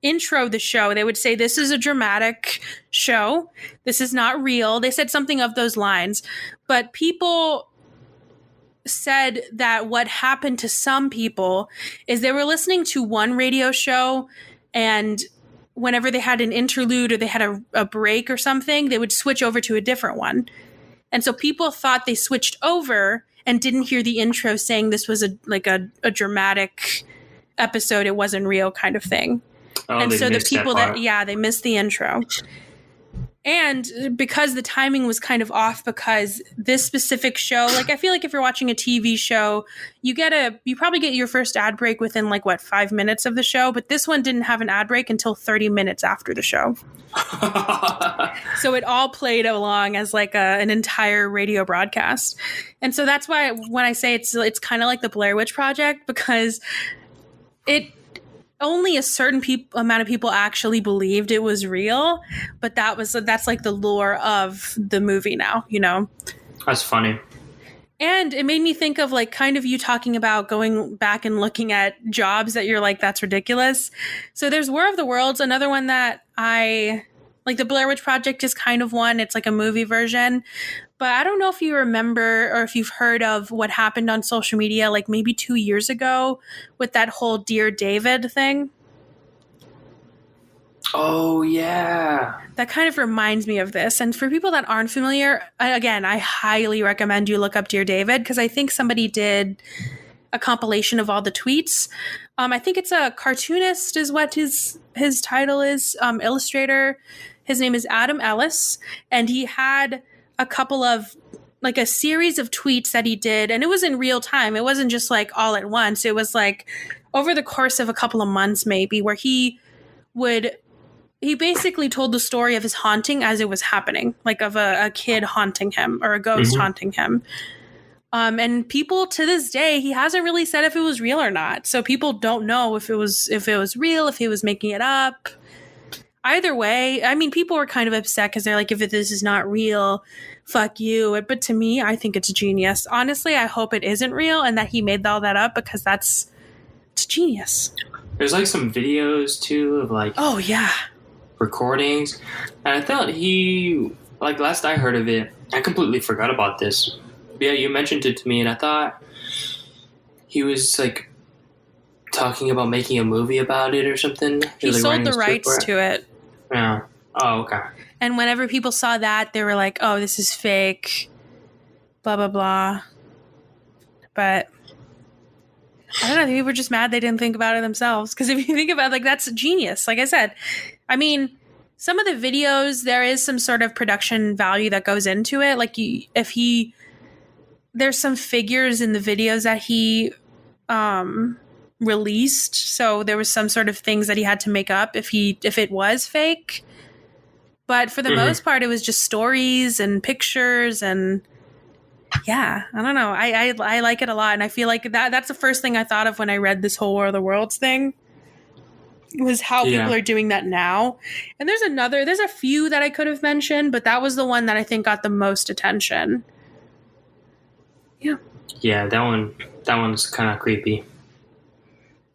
intro the show. They would say, this is a dramatic show. This is not real. They said something of those lines, but people said that what happened to some people is they were listening to one radio show, and whenever they had an interlude or they had a break or something, they would switch over to a different one. And so people thought they switched over and didn't hear the intro saying this was a dramatic episode, it wasn't real kind of thing. Oh, and so the people they missed the intro. And because the timing was kind of off, because this specific show, like, I feel like if you're watching a TV show, you probably get your first ad break within 5 minutes of the show, but this one didn't have an ad break until 30 minutes after the show. So it all played along as an entire radio broadcast. And so that's why when I say it's kind of like the Blair Witch Project, because only a certain amount of people actually believed it was real, but that's like the lore of the movie now, you know? That's funny. And it made me think of kind of you talking about going back and looking at jobs that you're like, that's ridiculous. So there's War of the Worlds, another one that I like. The Blair Witch Project is kind of one. It's like a movie version, but I don't know if you remember or if you've heard of what happened on social media, maybe 2 years ago with that whole Dear David thing. Oh, yeah. That kind of reminds me of this. And for people that aren't familiar, again, I highly recommend you look up Dear David, because I think somebody did a compilation of all the tweets. I think it's a cartoonist is what his title is, illustrator. His name is Adam Ellis, and he had a couple of like a series of tweets that he did, and it was in real time. It wasn't just like all at once. It was like over the course of a couple of months, maybe, where he basically told the story of his haunting as it was happening, like of a kid haunting him or a ghost haunting him. And people to this day, he hasn't really said if it was real or not. So people don't know if it was real, if he was making it up. Either way, I mean, people were kind of upset because they're like, if this is not real, fuck you. But to me, I think it's genius. Honestly, I hope it isn't real and that he made all that up because it's genius. There's like some videos too of like recordings, and I thought like last I heard of it, I completely forgot about this. Yeah, you mentioned it to me, and I thought he was like talking about making a movie about it or something. He sold the rights to it. Yeah. Oh, okay. And whenever people saw that, they were like, "Oh, this is fake." Blah blah blah. But I don't know. People were just mad they didn't think about it themselves. Because if you think about it, like, that's genius. Like I said, I mean, some of the videos, there is some sort of production value that goes into it. Like, there's some figures in the videos that he released. So there was some sort of things that he had to make up if it was fake. But for the most part, it was just stories and pictures and. Yeah, I don't know. I like it a lot, and I feel like that's the first thing I thought of when I read this whole War of the Worlds thing. Was how people are doing that now. And there's a few that I could have mentioned, but that was the one that I think got the most attention. Yeah. Yeah, that one's kind of creepy.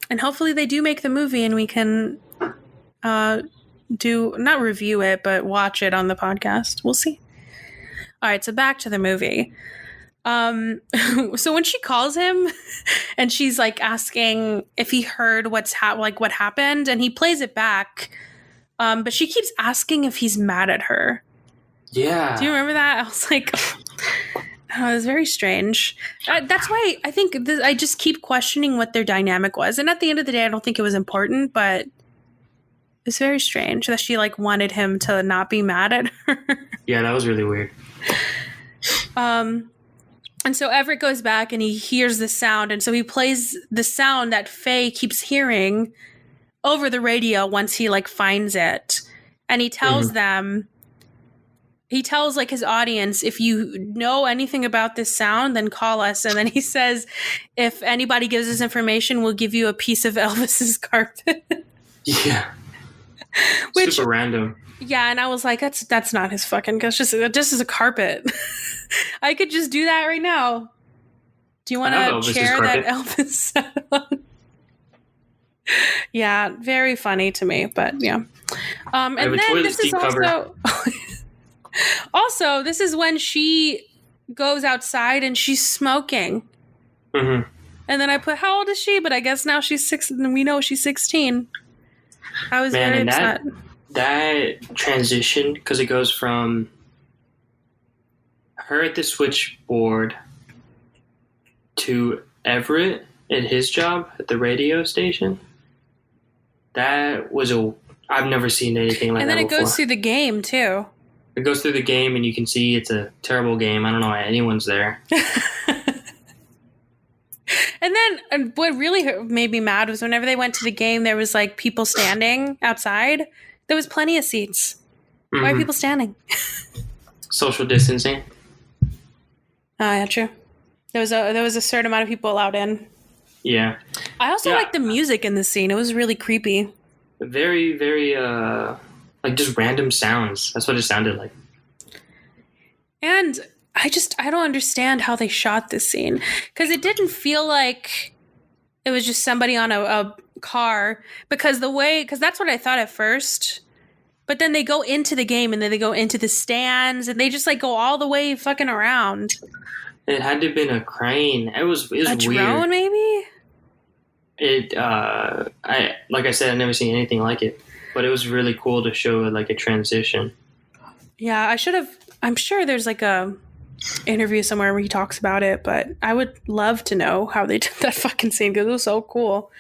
And hopefully they do make the movie, and we can do not review it, but watch it on the podcast. We'll see. All right, so back to the movie. So when she calls him and she's like asking if he heard what happened, and he plays it back, but she keeps asking if he's mad at her. Yeah. Do you remember that? I was like, oh, it was very strange. That's why I think I just keep questioning what their dynamic was. And at the end of the day, I don't think it was important, but it's very strange that she like wanted him to not be mad at her. Yeah, that was really weird. And so Everett goes back and he hears the sound. And so he plays the sound that Faye keeps hearing over the radio once he like finds it. And he tells them, he tells like his audience, if you know anything about this sound, then call us. And then he says, if anybody gives us information, we'll give you a piece of Elvis's carpet. Yeah. Super random. Yeah, and I was like, that's not his fucking, because just as a carpet. I could just do that right now. Do you want a chair that Elvis sat on? Yeah, very funny to me, but yeah. And then this is also this is when she goes outside and she's smoking. And then I put, how old is she? But I guess now she's 6, and we know she's 16. I was very upset. That transition, because it goes from her at the switchboard to Everett at his job at the radio station. That was I've never seen anything like that before. And then it goes through the game, too. It goes through the game, and you can see it's a terrible game. I don't know why anyone's there. And then what really made me mad was whenever they went to the game, there was like people standing outside. There was plenty of seats. Why are people standing? Social distancing. Oh, yeah, true. There was a certain amount of people allowed in. Yeah. I also like the music in this scene. It was really creepy. Very, very, like just random sounds. That's what it sounded like. And I don't understand how they shot this scene. Because it didn't feel like it was just somebody on a car. Because that's what I thought at first. But then they go into the game, and then they go into the stands, and they just like go all the way fucking around. It had to have been a crane. It was weird. A drone, maybe? Like I said, I've never seen anything like it. But it was really cool to show like a transition. Yeah, I'm sure there's like a interview somewhere where he talks about it, but I would love to know how they did that fucking scene because it was so cool.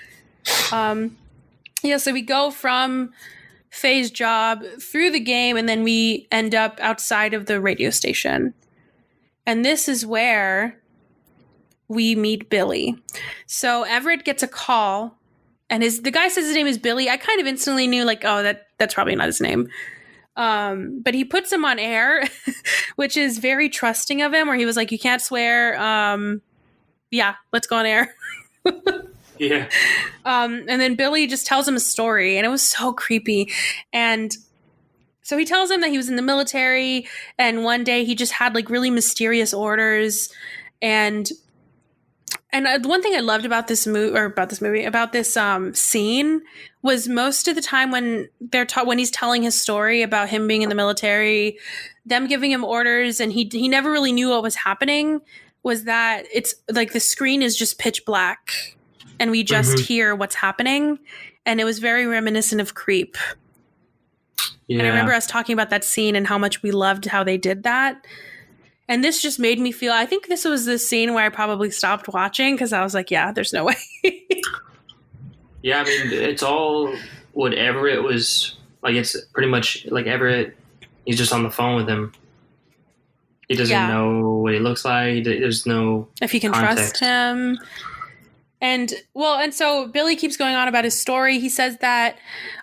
So we go from Faye's job through the game, and then we end up outside of the radio station. And this is where we meet Billy. So Everett gets a call, and the guy says his name is Billy. I kind of instantly knew, like, oh, that's probably not his name. But he puts him on air, which is very trusting of him, where he was like, you can't swear. Yeah, let's go on air. Yeah. And then Billy just tells him a story, and it was so creepy. And so he tells him that he was in the military, and one day he just had like really mysterious orders. And one thing I loved about this scene was most of the time when when he's telling his story about him being in the military, them giving him orders, and he never really knew what was happening, was that it's like the screen is just pitch black and we just hear what's happening. And it was very reminiscent of Creep. Yeah. And I remember us talking about that scene and how much we loved how they did that. And this just made me feel, I think this was the scene where I probably stopped watching because I was like, yeah, there's no way. Yeah, I mean, it's all what Everett was, like, it's pretty much like Everett, he's just on the phone with him. He doesn't know what he looks like. There's no if he can trust him. And so Billy keeps going on about his story. He says that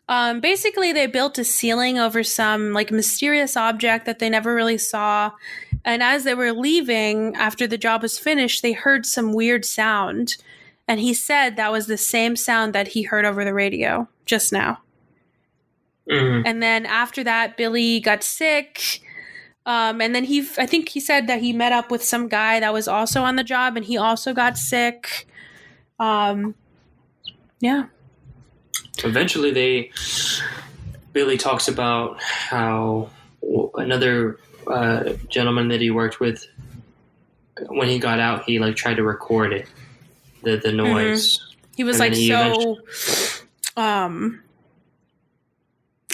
basically they built a ceiling over some like mysterious object that they never really saw. And as they were leaving after the job was finished, they heard some weird sound. And he said that was the same sound that he heard over the radio just now. Mm-hmm. And then after that, Billy got sick. And then I think he said that he met up with some guy that was also on the job and he also got sick. Yeah. Eventually Billy talks about how another gentleman that he worked with, when he got out, he like tried to record it, the noise. Mm-hmm. He was like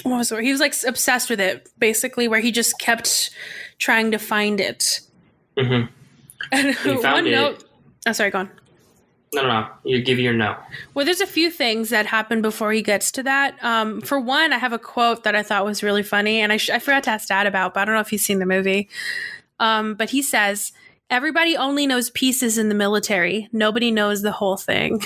what was the word? He was like obsessed with it, basically, where he just kept trying to find it. Mm-hmm. And he found it. Oh, sorry, go on. No. You give your no. Well, there's a few things that happen before he gets to that. For one, I have a quote that I thought was really funny, and I forgot to ask Dad about, but I don't know if he's seen the movie. But he says, "Everybody only knows pieces in the military. Nobody knows the whole thing."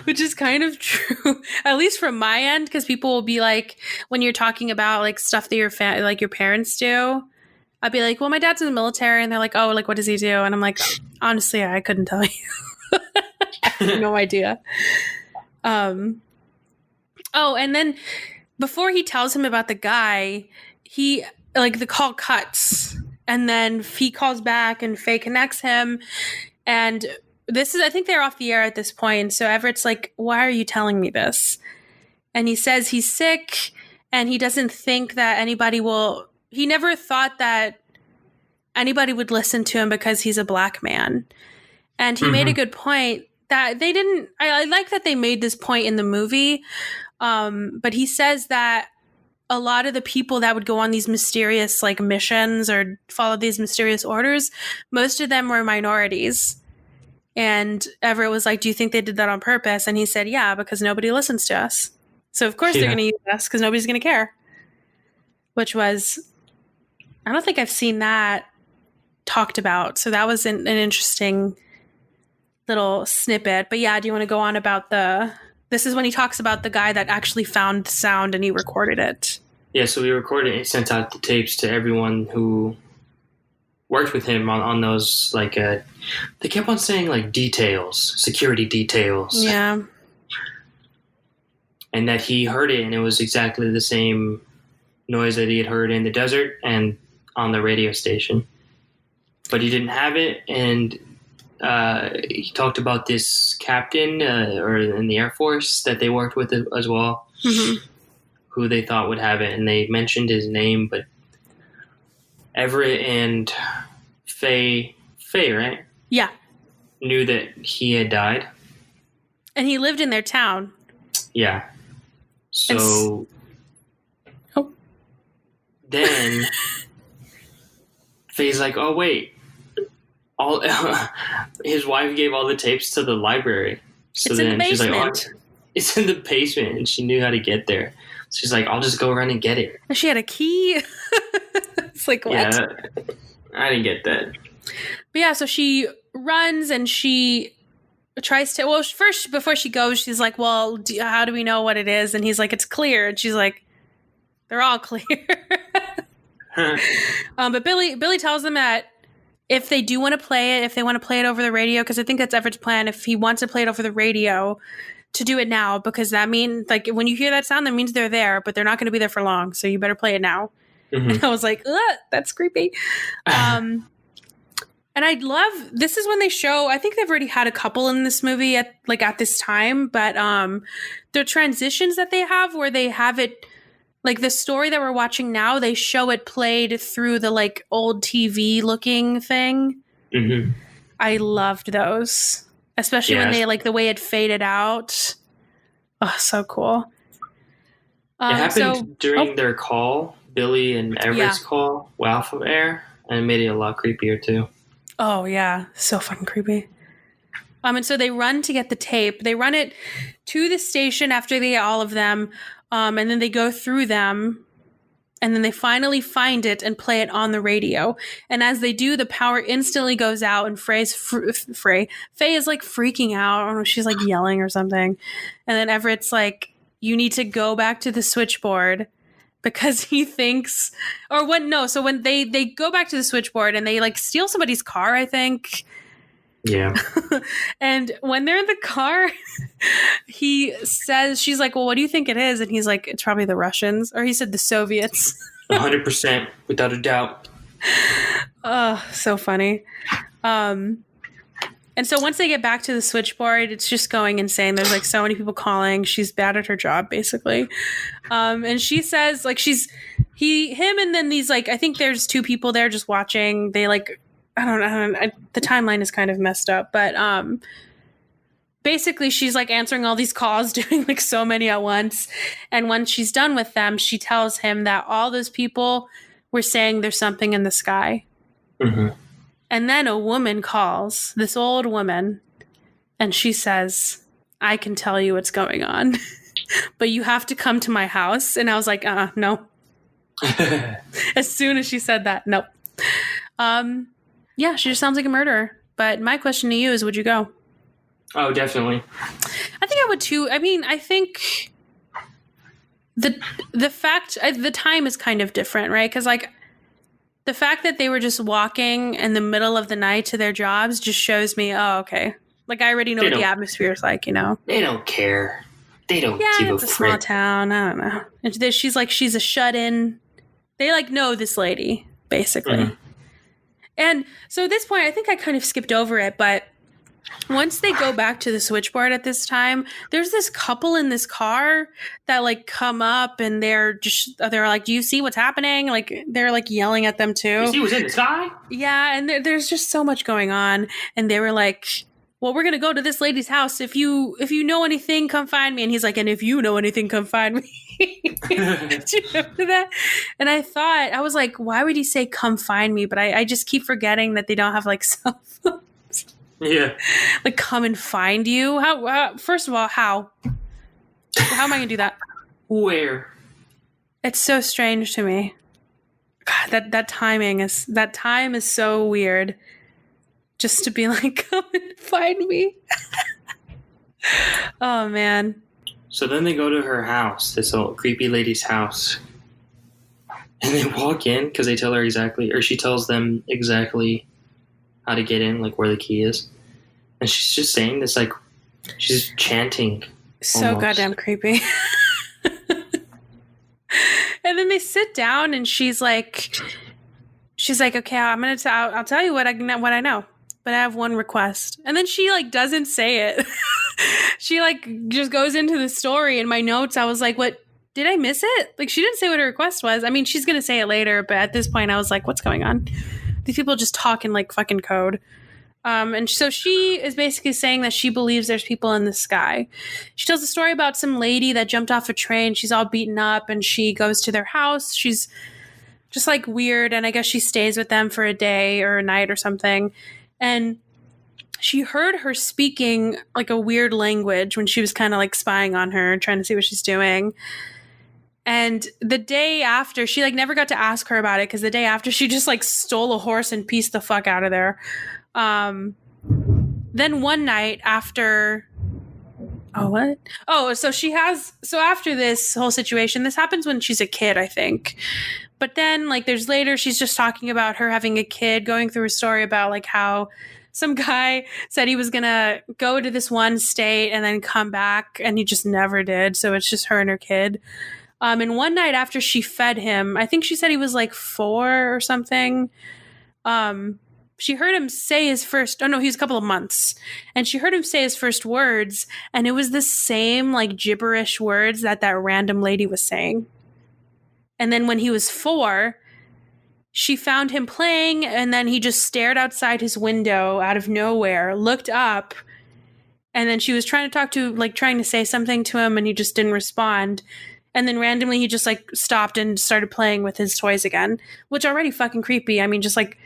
Which is kind of true, at least from my end, because people will be like, when you're talking about like stuff that your parents do, I'd be like, well, my dad's in the military, and they're like, oh, like what does he do? And I'm like, honestly, I couldn't tell you. I have no idea. Oh, and then before he tells him about the guy, he like the call cuts, and then he calls back, and Faye connects him, and I think they're off the air at this point. So Everett's like, why are you telling me this? And he says he's sick and he doesn't think that he never thought that anybody would listen to him because he's a black man. And he made a good point that they didn't, I like that they made this point in the movie. But he says that a lot of the people that would go on these mysterious like missions or follow these mysterious orders, most of them were minorities. And Everett was like, do you think they did that on purpose? And he said, yeah, because nobody listens to us. So of course they're going to use us because nobody's going to care. Which was, I don't think I've seen that talked about. So that was an interesting little snippet. But yeah, do you want to go on about this is when he talks about the guy that actually found the sound and he recorded it. Yeah, so he recorded it and sent out the tapes to everyone who worked with him on those, like, they kept on saying, like, details, security details. Yeah. And that he heard it, and it was exactly the same noise that he had heard in the desert and on the radio station. But he didn't have it, and he talked about this captain or in the Air Force that they worked with as well, who they thought would have it, and they mentioned his name, but Everett and Faye, right? Yeah. Knew that he had died. And he lived in their town. Yeah. So then Faye's like, oh, wait. His wife gave all the tapes to the library. So it's then in the she's basement. like, oh, it's in the basement, and she knew how to get there. She's like, I'll just go around and get it. She had a key. It's like, what? Yeah, I didn't get that. But yeah, so she runs and she tries to, well, first, before she goes, she's like, well, how do we know what it is? And he's like, it's clear. And she's like, they're all clear. But Billy tells them that if they do want to play it, if they want to play it over the radio, because I think that's Everett's plan, if he wants to play it over the radio, to do it now, because that means, like, when you hear that sound, that means they're there, but they're not going to be there for long, so you better play it now. Mm-hmm. And I was like, ugh, that's creepy. And I love, this is when they show, I think they've already had a couple in this movie at this time, but the transitions that they have, where they have it, like the story that we're watching now, they show it played through the like old TV looking thing. Mm-hmm. I loved those, especially when they like the way it faded out. Oh, so cool. It happened during their call, Billy and Everett's call, Alpha Air, and it made it a lot creepier too. Oh yeah, so fucking creepy. And so they run to get the tape. They run it to the station after they get all of them. And then they go through them, and then they finally find it and play it on the radio. And as they do, the power instantly goes out, and Faye is like freaking out. I don't know, she's like yelling or something. And then Everett's like, you need to go back to the switchboard, because he thinks, or when, no. So when they go back to the switchboard and they like steal somebody's car, I think. Yeah. And when they're in the car, he says, she's like, well, what do you think it is? And he's like, it's probably the Russians. Or he said the Soviets. 100%, without a doubt. Oh, so funny. And so once they get back to the switchboard, it's just going insane. There's like so many people calling. She's bad at her job, basically. And she says, like, him, and then these, like, I think there's two people there just watching. They like, I don't know. The timeline is kind of messed up, but basically she's like answering all these calls, doing like so many at once. And when she's done with them, she tells him that all those people were saying there's something in the sky. Mm-hmm. And then a woman calls, this old woman, and she says, I can tell you what's going on, but you have to come to my house. And I was like, no. As soon as she said that, nope. Yeah, she just sounds like a murderer. But my question to you is, would you go? Oh, definitely. I think I would too. I mean, I think the fact, the time is kind of different, right? Because like the fact that they were just walking in the middle of the night to their jobs just shows me, oh, okay. Like I already know what the atmosphere is like, you know? They don't care. They don't give a it's a small town. I don't know. And she's like, she's a shut-in. They like know this lady, basically. Mm-hmm. And so at this point, I think I kind of skipped over it, but once they go back to the switchboard at this time, there's this couple in this car that like come up, and they're like, do you see what's happening? Like they're like yelling at them too. You see what's in the sky? Yeah. And there's just so much going on. And they were like, well, we're going to go to this lady's house. If you know anything, come find me. And he's like, and if you know anything, come find me. Do you remember that? And I was like, why would he say come find me? But I just keep forgetting that they don't have like cell phones. Yeah. Like come and find you. How first of all, how am I going to do that? Where? It's so strange to me. God, that time is so weird. Just to be like, come and find me. Oh, man. So then they go to her house, this old creepy lady's house. And they walk in because they tell her exactly, or she tells them exactly how to get in, like where the key is. And she's just saying this, like, she's chanting. So almost. Goddamn creepy. And then they sit down and she's like, okay, I'll tell you what I know. But I have one request. And then she like doesn't say it. She like just goes into the story. In my notes, I was like, what, did I miss it? Like she didn't say what her request was. I mean, she's going to say it later, but at this point I was like, what's going on? These people just talk in like fucking code. And so she is basically saying that she believes there's people in the sky. She tells a story about some lady that jumped off a train. She's all beaten up and she goes to their house. She's just like weird. And I guess she stays with them for a day or a night or something. And she heard her speaking like a weird language when she was kind of like spying on her, trying to see what she's doing. And the day after, she like never got to ask her about it because the day after she just like stole a horse and pieced the fuck out of there. Then one night after, oh what? Oh, so after this whole situation, this happens when she's a kid, I think. But then like there's later, she's just talking about her having a kid, going through a story about like how some guy said he was gonna go to this one state and then come back, and he just never did. So it's just her and her kid. And one night after she fed him, I think she said he was like 4 or something. She heard him say his first, oh no, he was a couple of months. And she heard him say his first words, and it was the same like gibberish words that random lady was saying. And then when he was 4, she found him playing, and then he just stared outside his window out of nowhere, looked up, and then she was trying to say something to him, and he just didn't respond. And then randomly he just like stopped and started playing with his toys again, which already fucking creepy. I mean, just like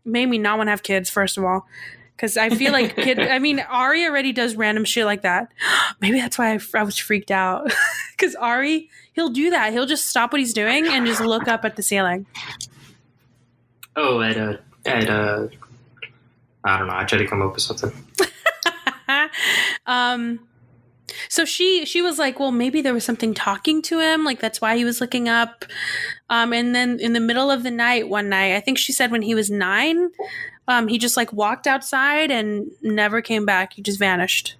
made me not want to have kids, first of all. Because I feel like Ari already does random shit like that. Maybe that's why I was freaked out. Because Ari, he'll do that. He'll just stop what he's doing and just look up at the ceiling. Oh, I don't know. I tried to come up with something. So she was like, well, maybe there was something talking to him. Like, that's why he was looking up. And then in the middle of the night, one night, I think she said when he was 9, he just like walked outside and never came back. He just vanished.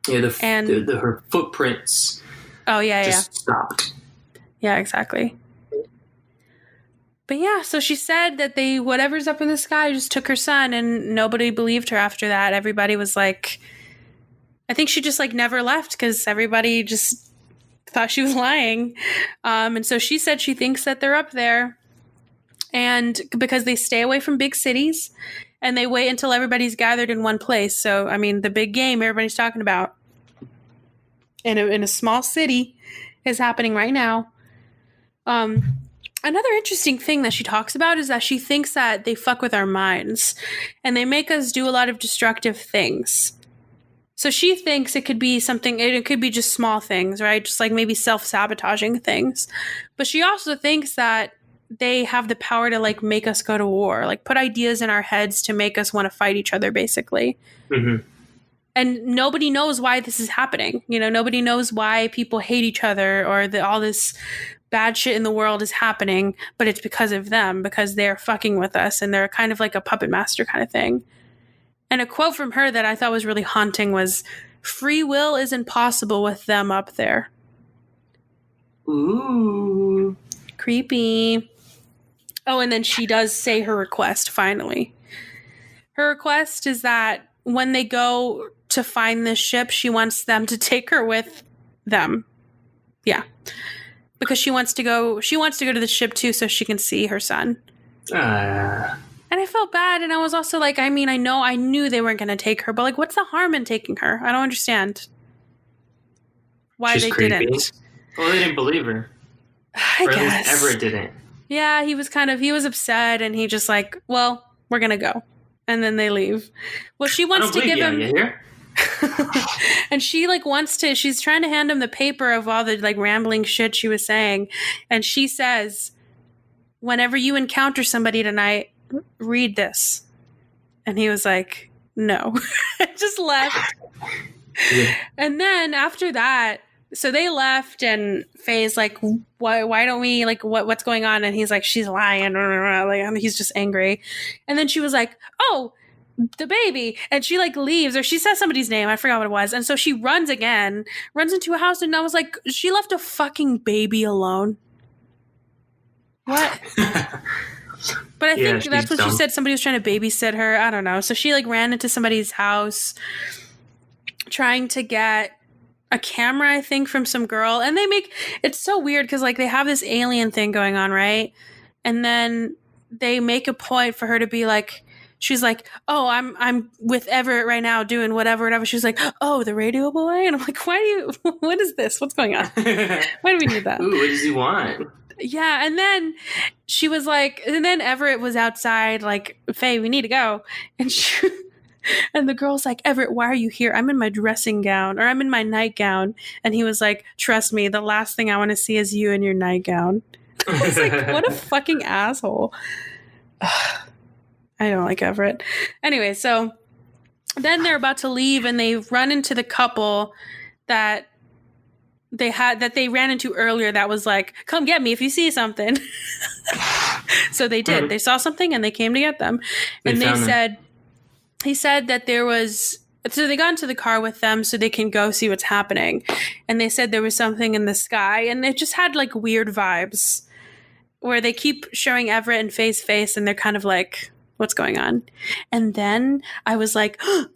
Yeah, her footprints. Oh, yeah, just stopped. Yeah, exactly. But yeah, so she said that whatever's up in the sky just took her son, and nobody believed her after that. Everybody was like, I think she just like never left because everybody just thought she was lying. And so she said she thinks that they're up there, and because they stay away from big cities and they wait until everybody's gathered in one place. So, I mean, the big game everybody's talking about in a small city is happening right now. Another interesting thing that she talks about is that she thinks that they fuck with our minds and they make us do a lot of destructive things. So she thinks it could be something, it could be just small things, right? Just like maybe self-sabotaging things. But she also thinks that they have the power to like make us go to war, like put ideas in our heads to make us want to fight each other, basically. Mm-hmm. And nobody knows why this is happening. You know, nobody knows why people hate each other or all this bad shit in the world is happening, but it's because of them, because they're fucking with us and they're kind of like a puppet master kind of thing. And a quote from her that I thought was really haunting was, "Free will is impossible with them up there." Ooh. Creepy. Oh, and then she does say her request, finally. Her request is that when they go to find this ship, she wants them to take her with them. Yeah. Because she wants to go to the ship too so she can see her son. And I felt bad, and I was also like, I mean, I knew they weren't going to take her, but like, what's the harm in taking her? I don't understand why She's they creepy. didn't. Well, they didn't believe her. I guess. Everett didn't. Yeah, he was upset, and he just like, well, we're going to go. And then they leave. Well, she wants to give him... You hear? And she like she's trying to hand him the paper of all the like rambling shit she was saying. And she says, whenever you encounter somebody tonight, read this. And he was like, no. Just left. Yeah. And then after that, so they left, and Faye's like, why don't we, like, what's going on? And he's like, she's lying. Like, he's just angry. And then she was like, oh, the baby. And she like leaves, or she says somebody's name. I forgot what it was. And so she runs into a house, and I was like, she left a fucking baby alone. What? But I think that's what she said. Somebody was trying to babysit her. I don't know. So she like ran into somebody's house trying to get a camera, I think, from some girl. And it's so weird because like they have this alien thing going on, right? And then they make a point for her to be like, she's like, oh, I'm with Everett right now doing whatever. She's like, oh, the radio boy? And I'm like, what is this? What's going on? Why do we need that? Ooh, what does he want? Yeah, and then she was like, and then Everett was outside like, Faye, we need to go. And And the girl's like, Everett, why are you here? I'm in my dressing gown, or I'm in my nightgown. And he was like, trust me, the last thing I want to see is you in your nightgown. I was like, what a fucking asshole. I don't like Everett. Anyway, so then they're about to leave and they run into the couple that they ran into earlier that was like, come get me if you see something. So they did. They saw something and they came to get them. And he said that there was, so they got into the car with them so they can go see what's happening. And they said there was something in the sky, and it just had like weird vibes where they keep showing Everett and Faye's face and they're kind of like, what's going on? And then I was like, oh,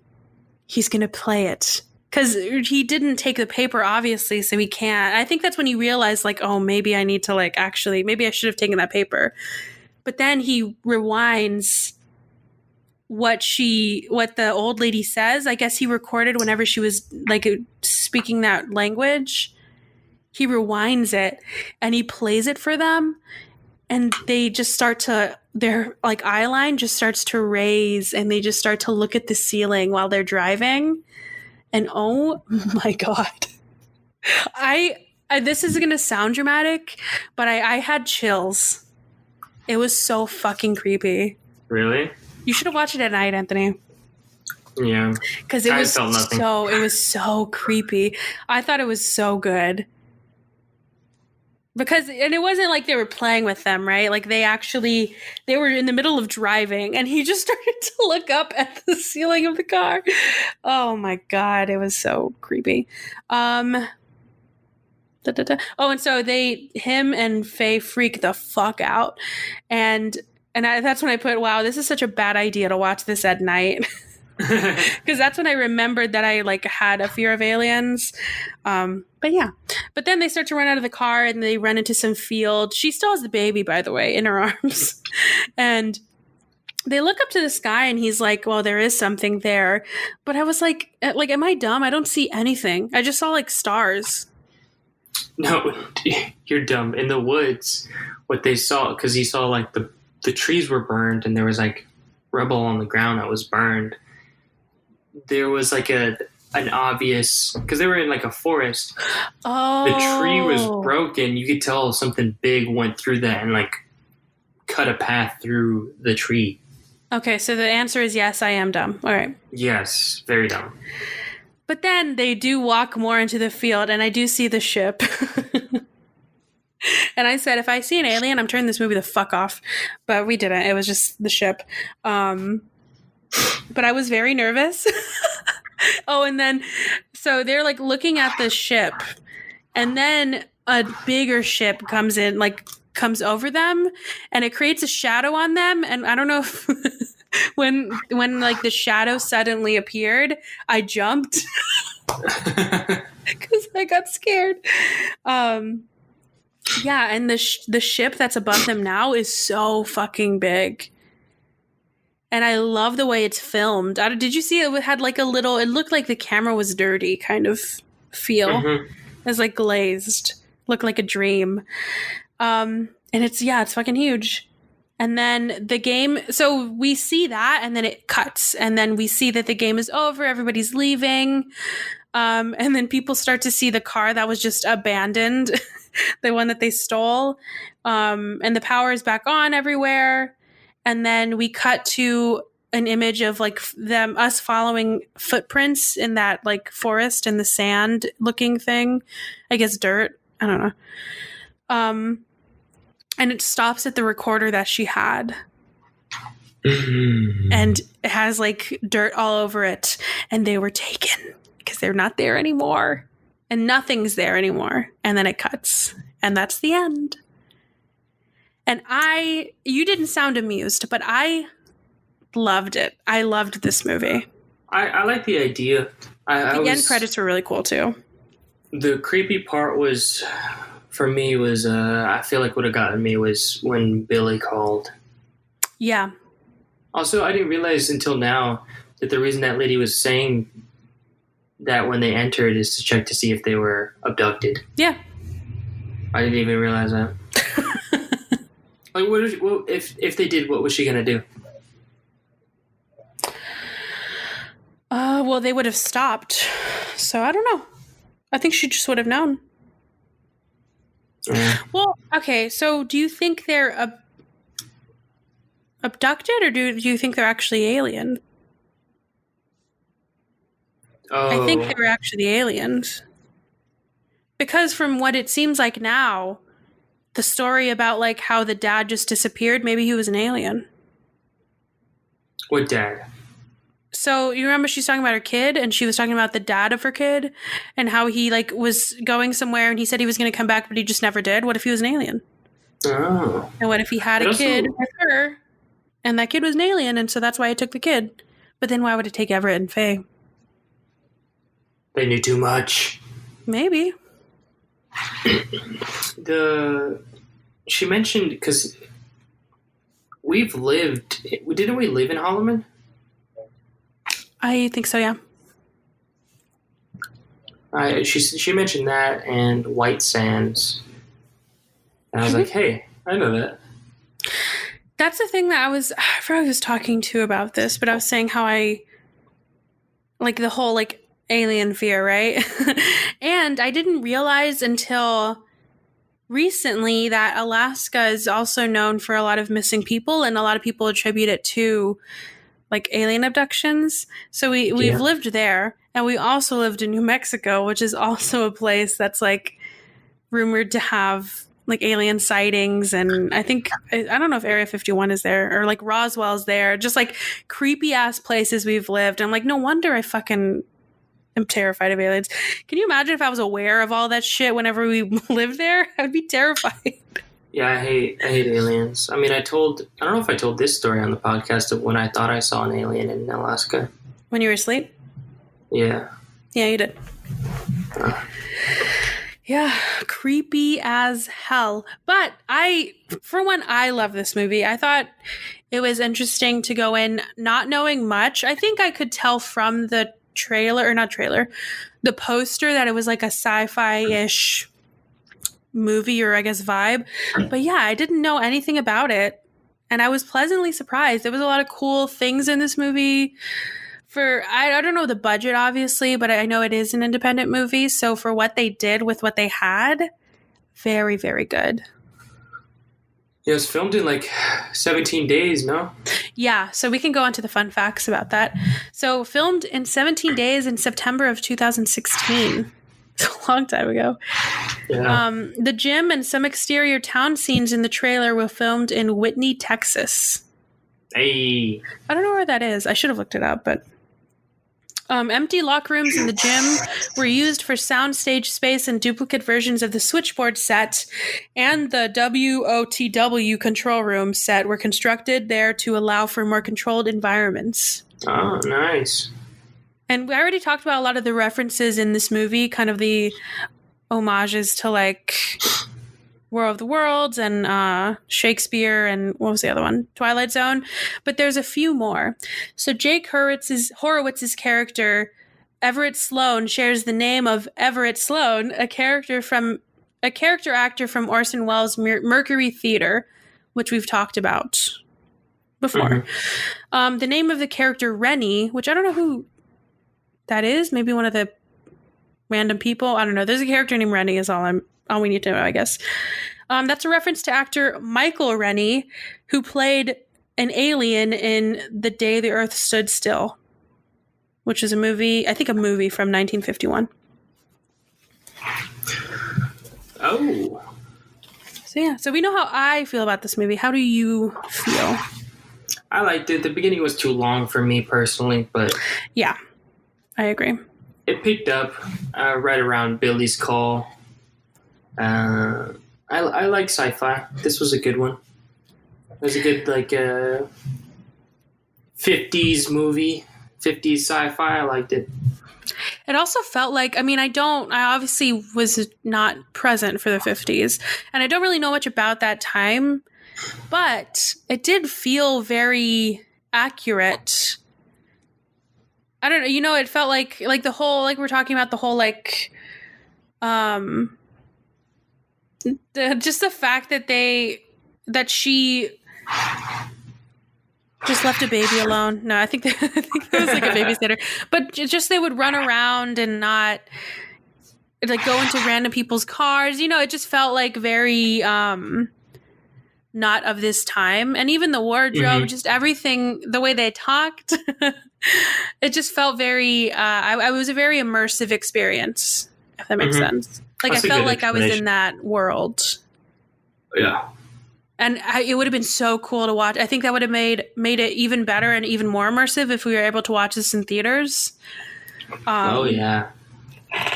he's going to play it. Because he didn't take the paper, obviously, so he can't. I think that's when he realized, like, oh, maybe I need to, like, actually, maybe I should have taken that paper. But then he rewinds what the old lady says. I guess he recorded whenever she was, like, speaking that language. He rewinds it, and he plays it for them. And they just start to, their, like, eye line just starts to raise, and they just start to look at the ceiling while they're driving. And oh my God, I this is going to sound dramatic, but I had chills. It was so fucking creepy. Really? You should have watched it at night, Anthony. Yeah. Because it was so creepy. I thought it was so good. And it wasn't like they were playing with them, right? Like they were in the middle of driving and he just started to look up at the ceiling of the car. Oh my God. It was so creepy. Oh, and so him and Faye freak the fuck out. And that's when I put, wow, this is such a bad idea to watch this at night. Because that's when I remembered that I like had a fear of aliens. But yeah. But then they start to run out of the car and they run into some field. She still has the baby, by the way, in her arms. And they look up to the sky and he's like, well, there is something there. But I was like, am I dumb? I don't see anything. I just saw like stars. No, you're dumb. In the woods, what they saw, because he saw like the trees were burned and there was like rubble on the ground that was burned. There was like an obvious, because they were in like a forest. Oh. The tree was broken. You could tell something big went through that and like cut a path through the tree. Okay, so the answer is yes, I am dumb. All right. Yes, very dumb. But then they do walk more into the field and I do see the ship. And I said, if I see an alien, I'm turning this movie the fuck off. But we didn't. It was just the ship. But I was very nervous. Oh, and then, so they're like looking at the ship, and then a bigger ship comes over them, and it creates a shadow on them. And I don't know if when like the shadow suddenly appeared, I jumped because I got scared. Yeah, and the ship that's above them now is so fucking big. And I love the way it's filmed. Did you see it had like it looked like the camera was dirty kind of feel. Mm-hmm. It was like glazed. Looked like a dream. And it's fucking huge. And then the game, so we see that and then it cuts. And then we see that the game is over. Everybody's leaving. And then people start to see the car that was just abandoned. The one that they stole. And the power is back on everywhere. And then we cut to an image of like us following footprints in that like forest and the sand looking thing. I guess dirt. I don't know. And it stops at the recorder that she had. And it has like dirt all over it. And they were taken because they're not there anymore. And nothing's there anymore. And then it cuts. And that's the end. And you didn't sound amused, but I loved it. I loved this movie. I like the idea. The end credits were really cool too. The creepy part was, for me, I feel like what had gotten me was when Billy called. Yeah. Also, I didn't realize until now that the reason that lady was saying that when they entered is to check to see if they were abducted. Yeah. I didn't even realize that. Like, if they did, what was she gonna do? Well, they would have stopped. So I don't know. I think she just would have known. Well, okay. So do you think they're abducted, or do you think they're actually alien? I think they were actually aliens. Because from what it seems like now, the story about like how the dad just disappeared, maybe he was an alien. What dad? So you remember she's talking about her kid, and she was talking about the dad of her kid and how he like was going somewhere and he said he was going to come back, but he just never did. What if he was an alien? Oh. And what if he had a kid with her and that kid was an alien, and so that's why it took the kid? But then why would it take Everett and Faye? They knew too much. Maybe. She mentioned, because didn't we live in Holloman? I think so, yeah. She mentioned that and White Sands. And I was like, hey, I know that. That's the thing that I forgot I was talking to about this, but I was saying how I like the whole like alien fear, right? And I didn't realize until recently that Alaska is also known for a lot of missing people, and a lot of people attribute it to like alien abductions. So we've lived there, and we also lived in New Mexico, which is also a place that's like rumored to have like alien sightings. And I think, I don't know if Area 51 is there or like Roswell's there, just like creepy ass places we've lived. I'm like, no wonder I fucking am terrified of aliens. Can you imagine if I was aware of all that shit whenever we lived there? I'd be terrified. Yeah, I hate aliens. I mean, I don't know if I told this story on the podcast of when I thought I saw an alien in Alaska. When you were asleep? Yeah. Yeah, you did. Yeah, creepy as hell. But for one, I love this movie. I thought it was interesting to go in not knowing much. I think I could tell from the the poster that it was like a sci-fi-ish movie, or I guess vibe. But yeah, I didn't know anything about it, and I was pleasantly surprised. There was a lot of cool things in this movie. I don't know the budget, obviously, but I know it is an independent movie. So for what they did with what they had, very, very good. Yeah, it was filmed in like 17 days, no? Yeah, so we can go on to the fun facts about that. So filmed in 17 days in September of 2016. It's a long time ago. Yeah. The gym and some exterior town scenes in the trailer were filmed in Whitney, Texas. Hey. I don't know where that is. I should have looked it up, but... empty locker rooms in the gym were used for soundstage space, and duplicate versions of the switchboard set and the WOTW control room set were constructed there to allow for more controlled environments. Oh, nice. And we already talked about a lot of the references in this movie, kind of the homages to like War of the Worlds and Shakespeare and what was the other one? Twilight Zone. But there's a few more. So Jake Horowitz's character, Everett Sloan, shares the name of Everett Sloan, a character actor from Orson Welles' Mercury Theater, which we've talked about before. Mm-hmm. The name of the character Rennie, which I don't know who that is, maybe one of the random people. I don't know. There's a character named Rennie is all we need to know, I guess. That's a reference to actor Michael Rennie, who played an alien in The Day the Earth Stood Still, which is a movie from 1951. Oh. So yeah, so we know how I feel about this movie. How do you feel? I liked it. The beginning was too long for me personally, but... Yeah, I agree. It picked up right around Billy's Call. I like sci-fi. This was a good one. It was a good 50s movie, 50s sci-fi. I liked it. It also felt like, I obviously was not present for the 50s, and I don't really know much about that time, but it did feel very accurate. I don't know, it felt like the whole, like we're talking about the whole, just the fact that she just left a baby alone. No, I think I think there was like a babysitter, but just they would run around and not like go into random people's cars. It just felt like very not of this time. And even the wardrobe, just everything, the way they talked, it just felt very. I was a very immersive experience, if that makes sense. Like I felt like I was in that world. Yeah. And it would have been so cool to watch. I think that would have made it even better and even more immersive if we were able to watch this in theaters. Oh, yeah.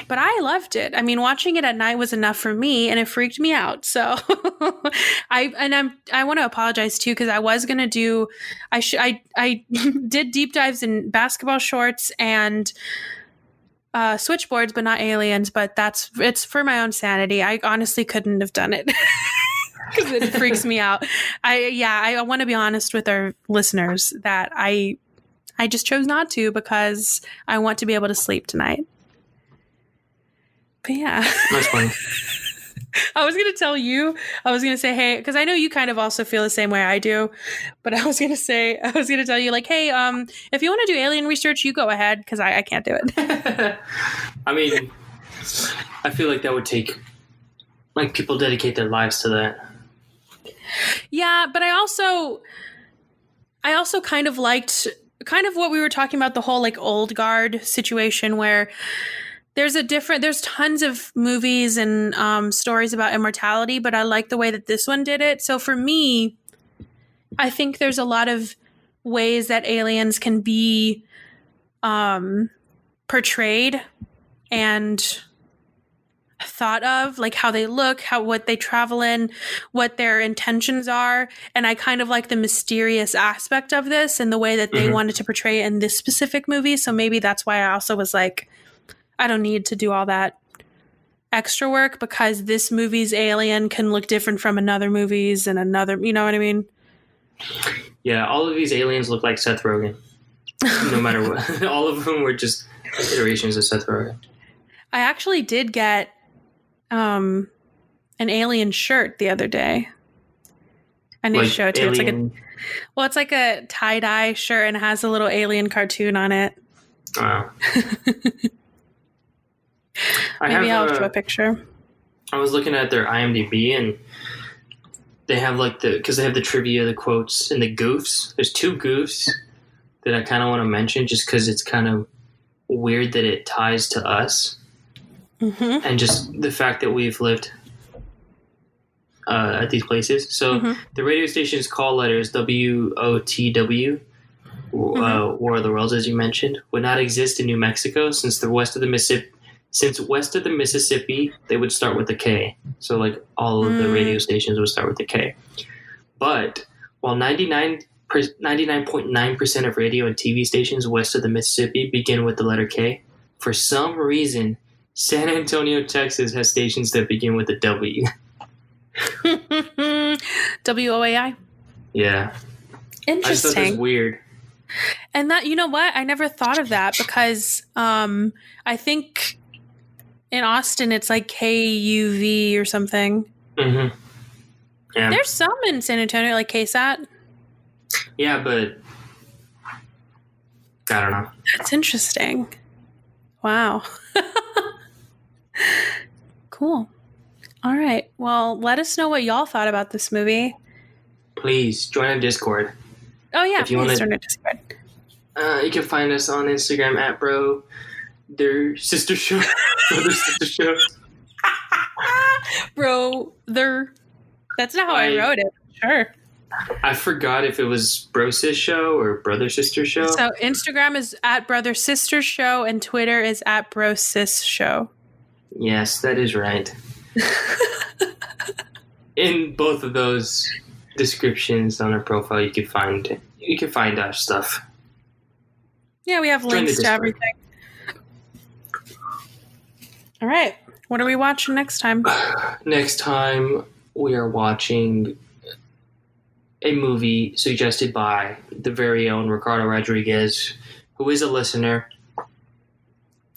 But I loved it. I mean, watching it at night was enough for me, and it freaked me out. So I want to apologize too, because I was gonna do. I did deep dives in basketball shorts and switchboards, but not aliens. But it's for my own sanity. I honestly couldn't have done it. Because it freaks me out. I want to be honest with our listeners that I just chose not to because I want to be able to sleep tonight. But yeah. That's funny. I was going to tell you, I was going to say, hey, because I know you kind of also feel the same way I do, but I was going to tell you like, hey, if you want to do alien research, you go ahead because I can't do it. I mean, I feel like that would take, like, people dedicate their lives to that. Yeah, but I also kind of liked what we were talking about, the whole like old guard situation where there's tons of movies and stories about immortality, but I like the way that this one did it. So for me, I think there's a lot of ways that aliens can be portrayed and thought of, like how they look, what they travel in, what their intentions are. And I kind of like the mysterious aspect of this and the way that they wanted to portray it in this specific movie. So maybe that's why I also was like, I don't need to do all that extra work because this movie's alien can look different from another movie's and another, you know what I mean? Yeah, all of these aliens look like Seth Rogen. No matter what. All of them were just iterations of Seth Rogen. I actually did get an alien shirt the other day. I need to show it to you. It's like a tie-dye shirt and it has a little alien cartoon on it. Wow. Maybe I'll show a picture. I was looking at their IMDb and they have because they have the trivia, the quotes, and the goofs. There's 2 goofs that I kind of want to mention just because it's kind of weird that it ties to us. And just the fact that we've lived at these places. So the radio station's call letters, WOTW, War of the Worlds, as you mentioned, would not exist in New Mexico since west of the Mississippi, they would start with a K. So like all of the radio stations would start with a K. But while 99.9% of radio and TV stations west of the Mississippi begin with the letter K, for some reason, San Antonio, Texas has stations that begin with a W. WOAI? Yeah. Interesting. I just thought that was weird. And that, you know what? I never thought of that because I think in Austin it's like KUV or something. Yeah. There's some in San Antonio, like KSAT. Yeah, but I don't know. That's interesting. Wow. Cool. All right. Well, let us know what y'all thought about this movie. Please join our Discord. Oh yeah, please join our Discord. You can find us on Instagram at Brother Sister Show. That's not how I wrote it. Sure. I forgot if it was Bro Sis Show or Brother Sister Show. So Instagram is at Brother Sister Show and Twitter is at Bro Sis Show. Yes, that is right. In both of those descriptions on our profile, you can find our stuff. Yeah, we have links to everything. All right. What are we watching next time? Next time, we are watching a movie suggested by the very own Ricardo Rodriguez, who is a listener.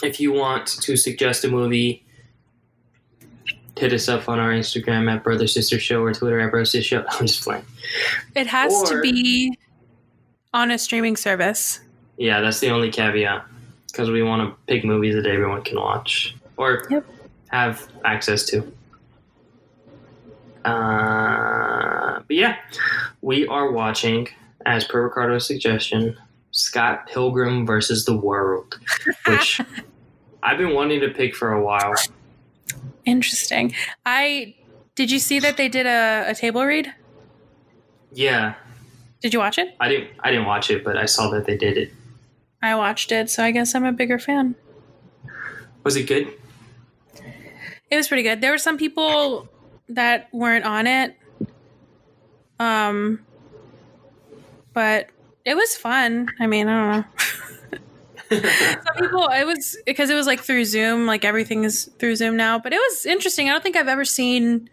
If you want to suggest a movie, hit us up on our Instagram at Brother Sister Show or Twitter at Bro Sis Show. I'm just playing. It has to be on a streaming service. Yeah, that's the only caveat. Because we want to pick movies that everyone can watch or have access to. But yeah, we are watching, as per Ricardo's suggestion, Scott Pilgrim versus the World, which I've been wanting to pick for a while. Interesting. Did you see that they did a table read? Yeah. Did you watch it? I didn't watch it, but I saw that they did it. I watched it, so I guess I'm a bigger fan. Was it good? It was pretty good. There were some people that weren't on it. But it was fun. I mean, I don't know. Some people, it was because it was like through Zoom, like everything is through Zoom now, but it was interesting. I don't think I've ever seen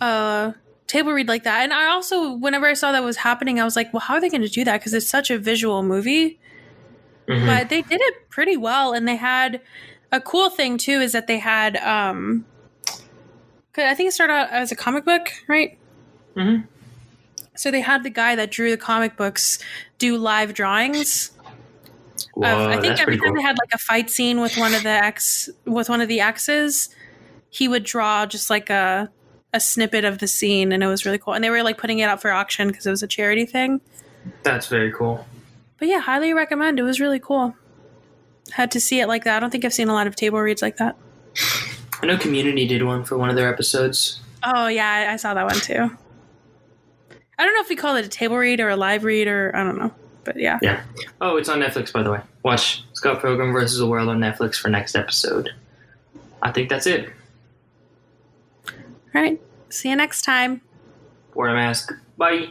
a table read like that. And I also, whenever I saw that was happening, I was like, well, how are they going to do that? Because it's such a visual movie. Mm-hmm. But they did it pretty well. And they had a cool thing too, is that they had, I think it started out as a comic book, right? Mm-hmm. So they had the guy that drew the comic books do live drawings. Whoa, I think every time cool. they had like a fight scene with one of the X's, he would draw just like a snippet of the scene, and it was really cool. And they were like putting it up for auction because it was a charity thing. That's very cool. But yeah, highly recommend. It was really cool. Had to see it like that. I don't think I've seen a lot of table reads like that. I know Community did one for one of their episodes. Oh yeah, I saw that one too. I don't know if we call it a table read or a live read or I don't know. But yeah. Yeah. Oh, it's on Netflix, by the way. Watch Scott Pilgrim versus the World on Netflix for next episode. I think that's it. All right. See you next time. Wear a mask. Bye.